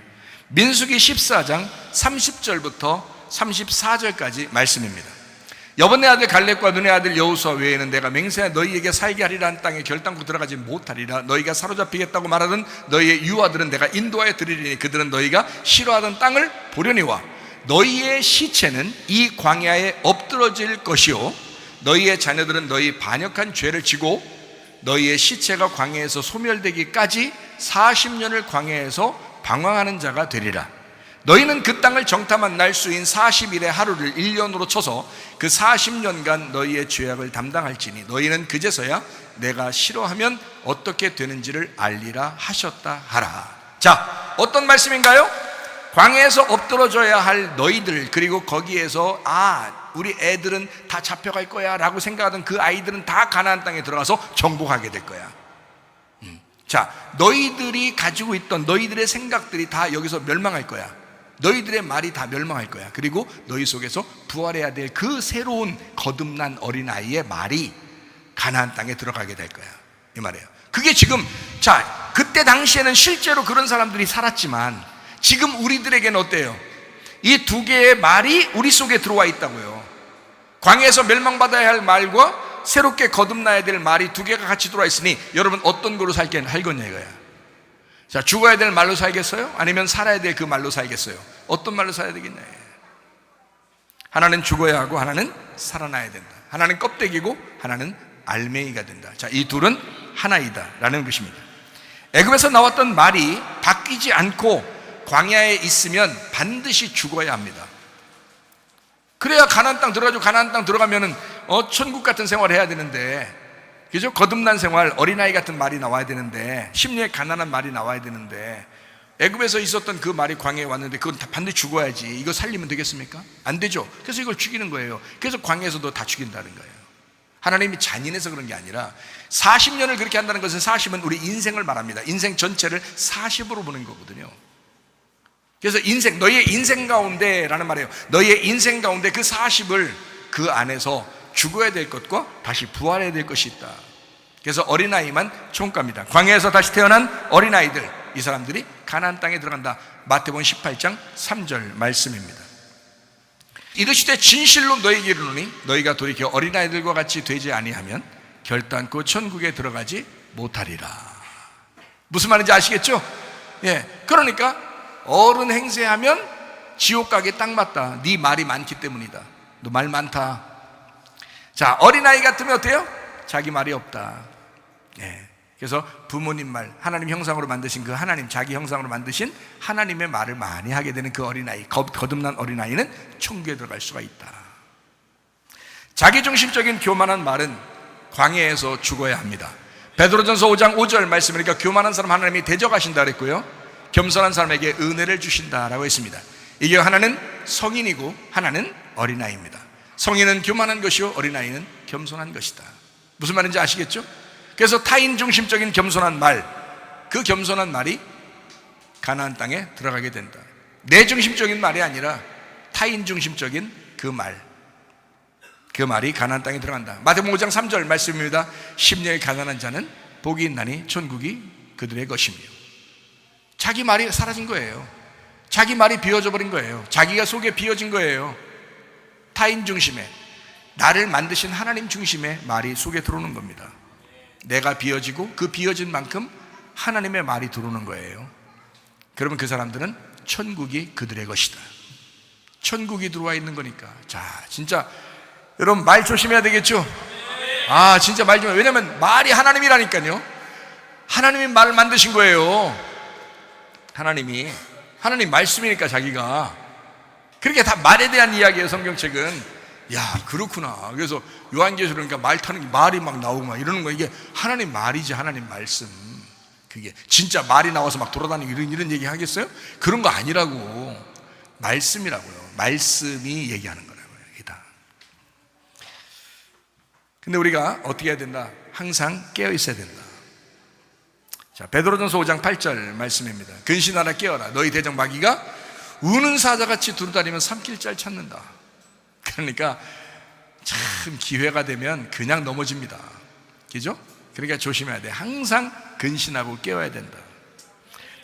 민수기 14장 30절부터 34절까지 말씀입니다. 여분네 아들 갈렙과 눈의 아들 여호수아 외에는 내가 맹세하여 너희에게 살게 하리라 한 땅에 결단코 들어가지 못하리라. 너희가 사로잡히겠다고 말하던 너희의 유아들은 내가 인도하여 드리리니 그들은 너희가 싫어하던 땅을 보려니와 너희의 시체는 이 광야에 엎드러질 것이요 너희의 자녀들은 너희 반역한 죄를 지고 너희의 시체가 광야에서 소멸되기까지 40년을 광야에서 방황하는 자가 되리라. 너희는 그 땅을 정탐한 날수인 40일의 하루를 1년으로 쳐서 그 40년간 너희의 죄악을 담당할지니 너희는 그제서야 내가 싫어하면 어떻게 되는지를 알리라 하셨다 하라. 자, 어떤 말씀인가요? 광야에서 엎드러져야 할 너희들, 그리고 거기에서 우리 애들은 다 잡혀갈 거야 라고 생각하던 그 아이들은 다 가나안 땅에 들어가서 정복하게 될 거야. 자, 너희들이 가지고 있던 너희들의 생각들이 다 여기서 멸망할 거야. 너희들의 말이 다 멸망할 거야. 그리고 너희 속에서 부활해야 될 그 새로운 거듭난 어린아이의 말이 가나안 땅에 들어가게 될 거야, 이 말이에요. 그게 지금, 자, 그때 당시에는 실제로 그런 사람들이 살았지만 지금 우리들에게는 어때요? 이 두 개의 말이 우리 속에 들어와 있다고요. 광야에서 멸망받아야 할 말과 새롭게 거듭나야 될 말이 두 개가 같이 들어와 있으니 여러분 어떤 거로 살겠냐 이거야. 자, 죽어야 될 말로 살겠어요? 아니면 살아야 될 그 말로 살겠어요? 어떤 말로 살아야 되겠냐. 하나는 죽어야 하고 하나는 살아나야 된다. 하나는 껍데기고 하나는 알맹이가 된다. 자, 이 둘은 하나이다 라는 것입니다. 애굽에서 나왔던 말이 바뀌지 않고 광야에 있으면 반드시 죽어야 합니다. 그래야 가나안 땅 들어가지고 가나안 땅 들어가면은 천국 같은 생활을 해야 되는데, 그죠? 거듭난 생활, 어린아이 같은 말이 나와야 되는데, 심리에 가난한 말이 나와야 되는데, 애굽에서 있었던 그 말이 광야에 왔는데 그건 다 반드시 죽어야지. 이거 살리면 되겠습니까? 안 되죠. 그래서 이걸 죽이는 거예요. 그래서 광야에서도 다 죽인다는 거예요. 하나님이 잔인해서 그런 게 아니라 40년을 그렇게 한다는 것은 40은 우리 인생을 말합니다. 인생 전체를 40으로 보는 거거든요. 그래서 인생, 너희의 인생 가운데 라는 말이에요. 너희의 인생 가운데 그 40을 그 안에서 죽어야 될 것과 다시 부활해야 될 것이 있다. 그래서 어린아이만 총가입니다. 광야에서 다시 태어난 어린아이들, 이 사람들이 가나안 땅에 들어간다. 마태복음 18장 3절 말씀입니다. 이르시되 진실로 너희에게 이르노니 너희가 돌이켜 어린아이들과 같이 되지 아니하면 결단코 천국에 들어가지 못하리라. 무슨 말인지 아시겠죠? 예, 그러니까 어른 행세하면 지옥 가기에 딱 맞다. 네 말이 많기 때문이다. 너 말 많다. 자, 어린아이 같으면 어때요? 자기 말이 없다. 예. 그래서 부모님 말, 하나님 형상으로 만드신 그 하나님, 자기 형상으로 만드신 하나님의 말을 많이 하게 되는 그 어린아이, 거듭난 어린아이는 천국에 들어갈 수가 있다. 자기중심적인 교만한 말은 광야에서 죽어야 합니다. 베드로전서 5장 5절 말씀이니까 교만한 사람 하나님이 대적하신다 그랬고요, 겸손한 사람에게 은혜를 주신다라고 했습니다. 이게 하나는 성인이고 하나는 어린아이입니다. 성인은 교만한 것이요 어린아이는 겸손한 것이다. 무슨 말인지 아시겠죠? 그래서 타인 중심적인 겸손한 말, 그 겸손한 말이 가나안 땅에 들어가게 된다. 내 중심적인 말이 아니라 타인 중심적인 그 말, 그 말이 가나안 땅에 들어간다. 마태복음 5장 3절 말씀입니다. 심령이 가난한 자는 복이 있나니 천국이 그들의 것이며. 자기 말이 사라진 거예요. 자기 말이 비워져 버린 거예요. 자기가 속에 비워진 거예요. 타인 중심에, 나를 만드신 하나님 중심에 말이 속에 들어오는 겁니다. 내가 비워지고 그 비워진 만큼 하나님의 말이 들어오는 거예요. 그러면 그 사람들은 천국이 그들의 것이다. 천국이 들어와 있는 거니까. 자, 진짜 여러분 말 조심해야 되겠죠? 진짜 말 좀. 왜냐면 말이 하나님이라니까요. 하나님이 말을 만드신 거예요. 하나님 말씀이니까 자기가. 그렇게 다 말에 대한 이야기예요, 성경책은. 야, 그렇구나. 그래서 요한계시록 그러니까 말 타는 게 말이 막 나오고 막 이러는 거, 이게 하나님 말이지, 하나님 말씀. 그게 진짜 말이 나와서 막 돌아다니고 이런 얘기 하겠어요? 그런 거 아니라고. 말씀이라고요. 말씀이 얘기하는 거라고요. 이게 다. 근데 우리가 어떻게 해야 된다? 항상 깨어 있어야 된다. 자, 베드로전서 5장 8절 말씀입니다. 근신하라, 깨어라. 너희 대적 마귀가 우는 사자같이 두루다니면 삼킬 짤 찾는다. 그러니까 참 기회가 되면 그냥 넘어집니다. 그죠? 그러니까 조심해야 돼. 항상 근신하고 깨어야 된다.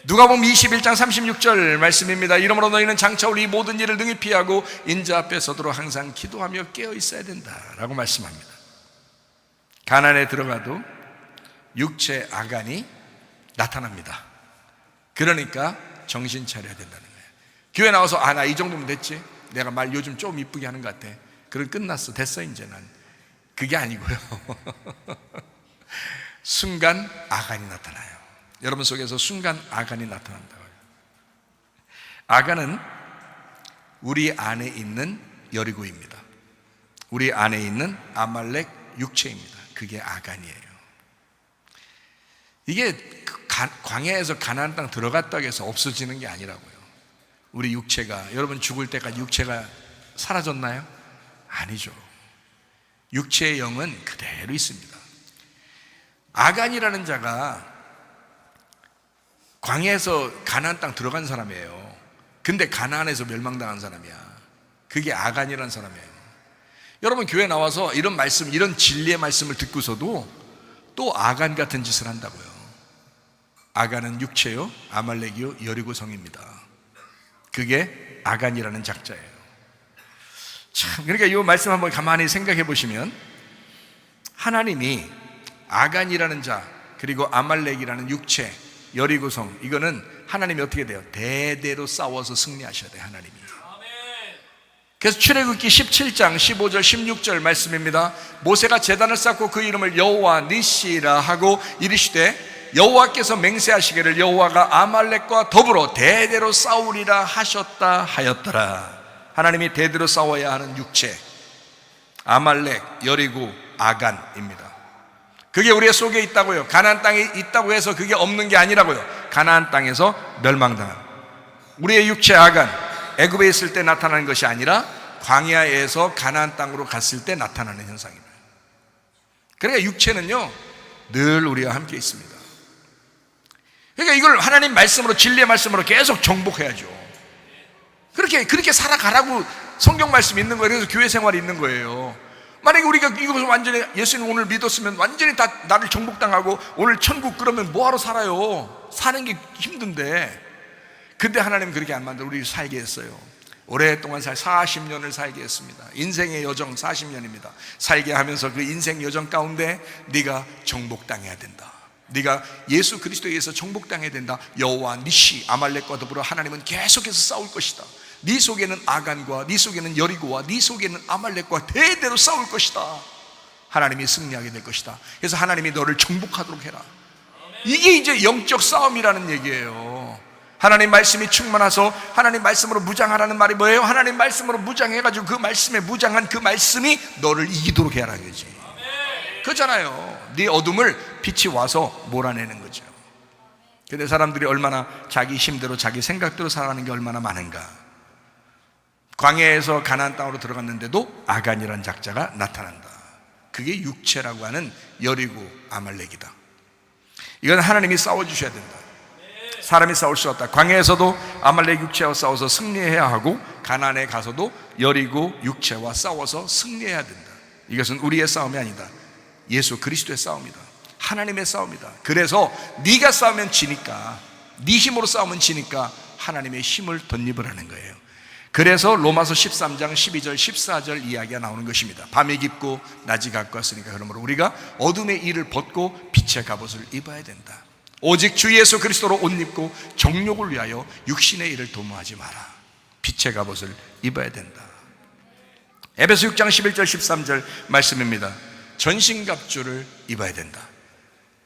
누가복음 21장 36절 말씀입니다. 이러므로 너희는 장차 올 이 모든 일을 능히 피하고 인자 앞에 서도록 항상 기도하며 깨어 있어야 된다라고 말씀합니다. 가난에 들어가도 육체 아간이 나타납니다. 그러니까 정신 차려야 된다는 거예요. 교회 나와서 나 이 정도면 됐지, 내가 말 요즘 좀 이쁘게 하는 것 같아, 그럼 끝났어, 됐어 이제. 난 그게 아니고요. 순간 아간이 나타나요. 여러분 속에서 순간 아간이 나타난다고요. 아간은 우리 안에 있는 여리고입니다. 우리 안에 있는 아말렉 육체입니다. 그게 아간이에요. 이게 광야에서 가나안 땅 들어갔다고 해서 없어지는 게 아니라고요. 우리 육체가, 여러분 죽을 때까지 육체가 사라졌나요? 아니죠. 육체의 영은 그대로 있습니다. 아간이라는 자가 광야에서 가나안 땅 들어간 사람이에요. 근데 가나안에서 멸망당한 사람이야. 그게 아간이라는 사람이에요. 여러분 교회 나와서 이런 말씀, 이런 진리의 말씀을 듣고서도 또 아간 같은 짓을 한다고요. 아간은 육체요, 아말렉이요, 여리고성입니다. 그게 아간이라는 작자예요. 참, 그러니까 이 말씀 한번 가만히 생각해 보시면, 하나님이 아간이라는 자, 그리고 아말렉이라는 육체, 여리고성, 이거는 하나님이 어떻게 돼요? 대대로 싸워서 승리하셔야 돼요, 하나님이. 그래서 출애굽기 17장 15절 16절 말씀입니다. 모세가 제단을 쌓고 그 이름을 여호와 니시라 하고 이르시되 여호와께서 맹세하시기를 여호와가 아말렉과 더불어 대대로 싸우리라 하셨다 하였더라. 하나님이 대대로 싸워야 하는 육체, 아말렉, 여리고, 아간입니다. 그게 우리의 속에 있다고요. 가나안 땅에 있다고 해서 그게 없는 게 아니라고요. 가나안 땅에서 멸망당한 우리의 육체 아간, 애굽에 있을 때 나타나는 것이 아니라 광야에서 가나안 땅으로 갔을 때 나타나는 현상입니다. 그러니까 육체는요 늘 우리와 함께 있습니다. 그러니까 이걸 하나님 말씀으로, 진리의 말씀으로 계속 정복해야죠. 그렇게 살아가라고 성경 말씀이 있는 거예요. 그래서 교회 생활이 있는 거예요. 만약에 우리가 이것을 완전히 예수님 오늘 믿었으면 완전히 다 나를 정복당하고 오늘 천국, 그러면 뭐하러 살아요? 사는 게 힘든데. 근데 하나님 그렇게 안 만들어 우리 살게 했어요. 오랫동안 40년을 살게 했습니다. 인생의 여정 40년입니다. 살게 하면서 그 인생 여정 가운데 네가 정복당해야 된다. 네가 예수 그리스도에 의해서 정복당해야 된다. 여호와 니시, 아말렉과 더불어 하나님은 계속해서 싸울 것이다. 네 속에는 아간과 네 속에는 여리고와 네 속에는 아말렉과 대대로 싸울 것이다. 하나님이 승리하게 될 것이다. 그래서 하나님이 너를 정복하도록 해라. 이게 이제 영적 싸움이라는 얘기예요. 하나님 말씀이 충만하서 하나님 말씀으로 무장하라는 말이 뭐예요? 하나님 말씀으로 무장해가지고 그 말씀에 무장한 그 말씀이 너를 이기도록 해라 그지. 그렇잖아요. 네 어둠을 빛이 와서 몰아내는 거죠. 근데 사람들이 얼마나 자기 힘대로 자기 생각대로 살아가는 게 얼마나 많은가. 광야에서 가나안 땅으로 들어갔는데도 아간이라는 작자가 나타난다. 그게 육체라고 하는 여리고 아말렉이다. 이건 하나님이 싸워주셔야 된다. 사람이 싸울 수 없다. 광야에서도 아말렉 육체와 싸워서 승리해야 하고 가나안에 가서도 여리고 육체와 싸워서 승리해야 된다. 이것은 우리의 싸움이 아니다. 예수 그리스도의 싸움이다. 하나님의 싸움이다. 그래서 네가 싸우면 지니까, 네 힘으로 싸우면 지니까 하나님의 힘을 덧입으라는 거예요. 그래서 로마서 13장 12절 14절 이야기가 나오는 것입니다. 밤이 깊고 낮이 가까웠으니까 그러므로 우리가 어둠의 일을 벗고 빛의 갑옷을 입어야 된다. 오직 주 예수 그리스도로 옷 입고 정욕을 위하여 육신의 일을 도모하지 마라. 빛의 갑옷을 입어야 된다. 에베소 6장 11절 13절 말씀입니다. 전신갑주를 입어야 된다.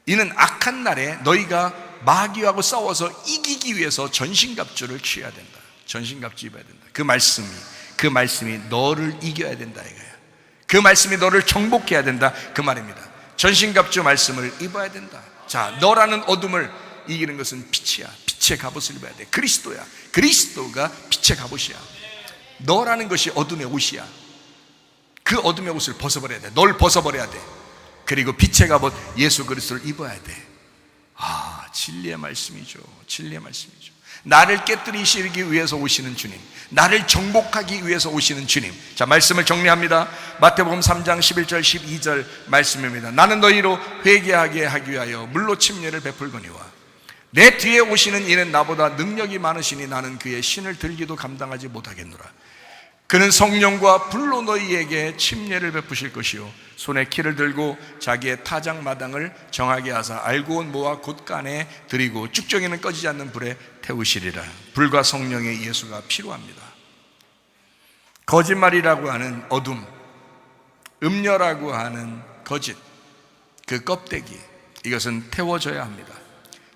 이는 악한 날에 너희가 마귀하고 싸워서 이기기 위해서 전신갑주를 취해야 된다. 전신갑주 입어야 된다. 그 말씀이 너를 이겨야 된다 이거야. 그 말씀이 너를 정복해야 된다 그 말입니다. 전신갑주 말씀을 입어야 된다. 자, 너라는 어둠을 이기는 것은 빛이야. 빛의 갑옷을 입어야 돼. 그리스도야. 그리스도가 빛의 갑옷이야. 너라는 것이 어둠의 옷이야. 그 어둠의 옷을 벗어버려야 돼. 널 벗어버려야 돼. 그리고 빛의 갑옷 예수 그리스도를 입어야 돼. 아, 진리의 말씀이죠. 진리의 말씀이죠. 나를 깨뜨리시기 위해서 오시는 주님, 나를 정복하기 위해서 오시는 주님. 자, 말씀을 정리합니다. 마태복음 3장 11절 12절 말씀입니다. 나는 너희로 회개하게 하기 위하여 물로 침례를 베풀거니와 내 뒤에 오시는 이는 나보다 능력이 많으시니 나는 그의 신을 들기도 감당하지 못하겠노라. 그는 성령과 불로 너희에게 침례를 베푸실 것이요 손에 키를 들고 자기의 타작마당을 정하게 하사 알고 온 모와 곳간에 들이고 쭉정이는 꺼지지 않는 불에 태우시리라. 불과 성령의 예수가 필요합니다. 거짓말이라고 하는 어둠, 음녀라고 하는 거짓, 그 껍데기, 이것은 태워져야 합니다.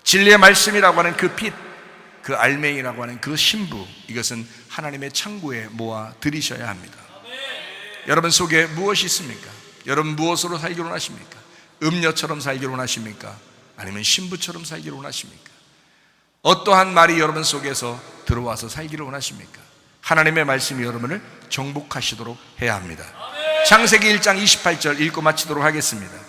진리의 말씀이라고 하는 그 빛, 그 알맹이라고 하는 그 신부, 이것은 하나님의 창고에 모아 들이셔야 합니다. 여러분 속에 무엇이 있습니까? 여러분 무엇으로 살기를 원하십니까? 음녀처럼 살기를 원하십니까? 아니면 신부처럼 살기를 원하십니까? 어떠한 말이 여러분 속에서 들어와서 살기를 원하십니까? 하나님의 말씀이 여러분을 정복하시도록 해야 합니다. 창세기 1장 28절 읽고 마치도록 하겠습니다.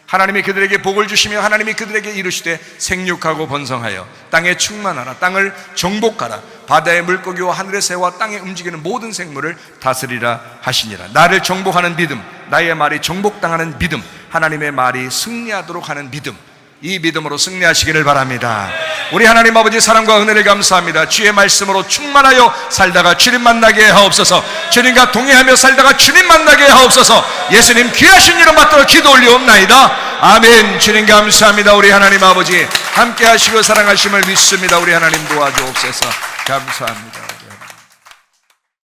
하나님이 그들에게 복을 주시며 하나님이 그들에게 이르시되 생육하고 번성하여 땅에 충만하라. 땅을 정복하라. 바다의 물고기와 하늘의 새와 땅에 움직이는 모든 생물을 다스리라 하시니라. 나를 정복하는 믿음, 나의 말이 정복당하는 믿음, 하나님의 말이 승리하도록 하는 믿음, 이 믿음으로 승리하시기를 바랍니다. 우리 하나님 아버지 사랑과 은혜를 감사합니다. 주의 말씀으로 충만하여 살다가 주님 만나게 하옵소서. 주님과 동행하며 살다가 주님 만나게 하옵소서. 예수님 귀하신 이름 받들어 기도 올리옵나이다. 아멘. 주님 감사합니다. 우리 하나님 아버지 함께 하시고 사랑하심을 믿습니다. 우리 하나님 도와주옵소서. 감사합니다.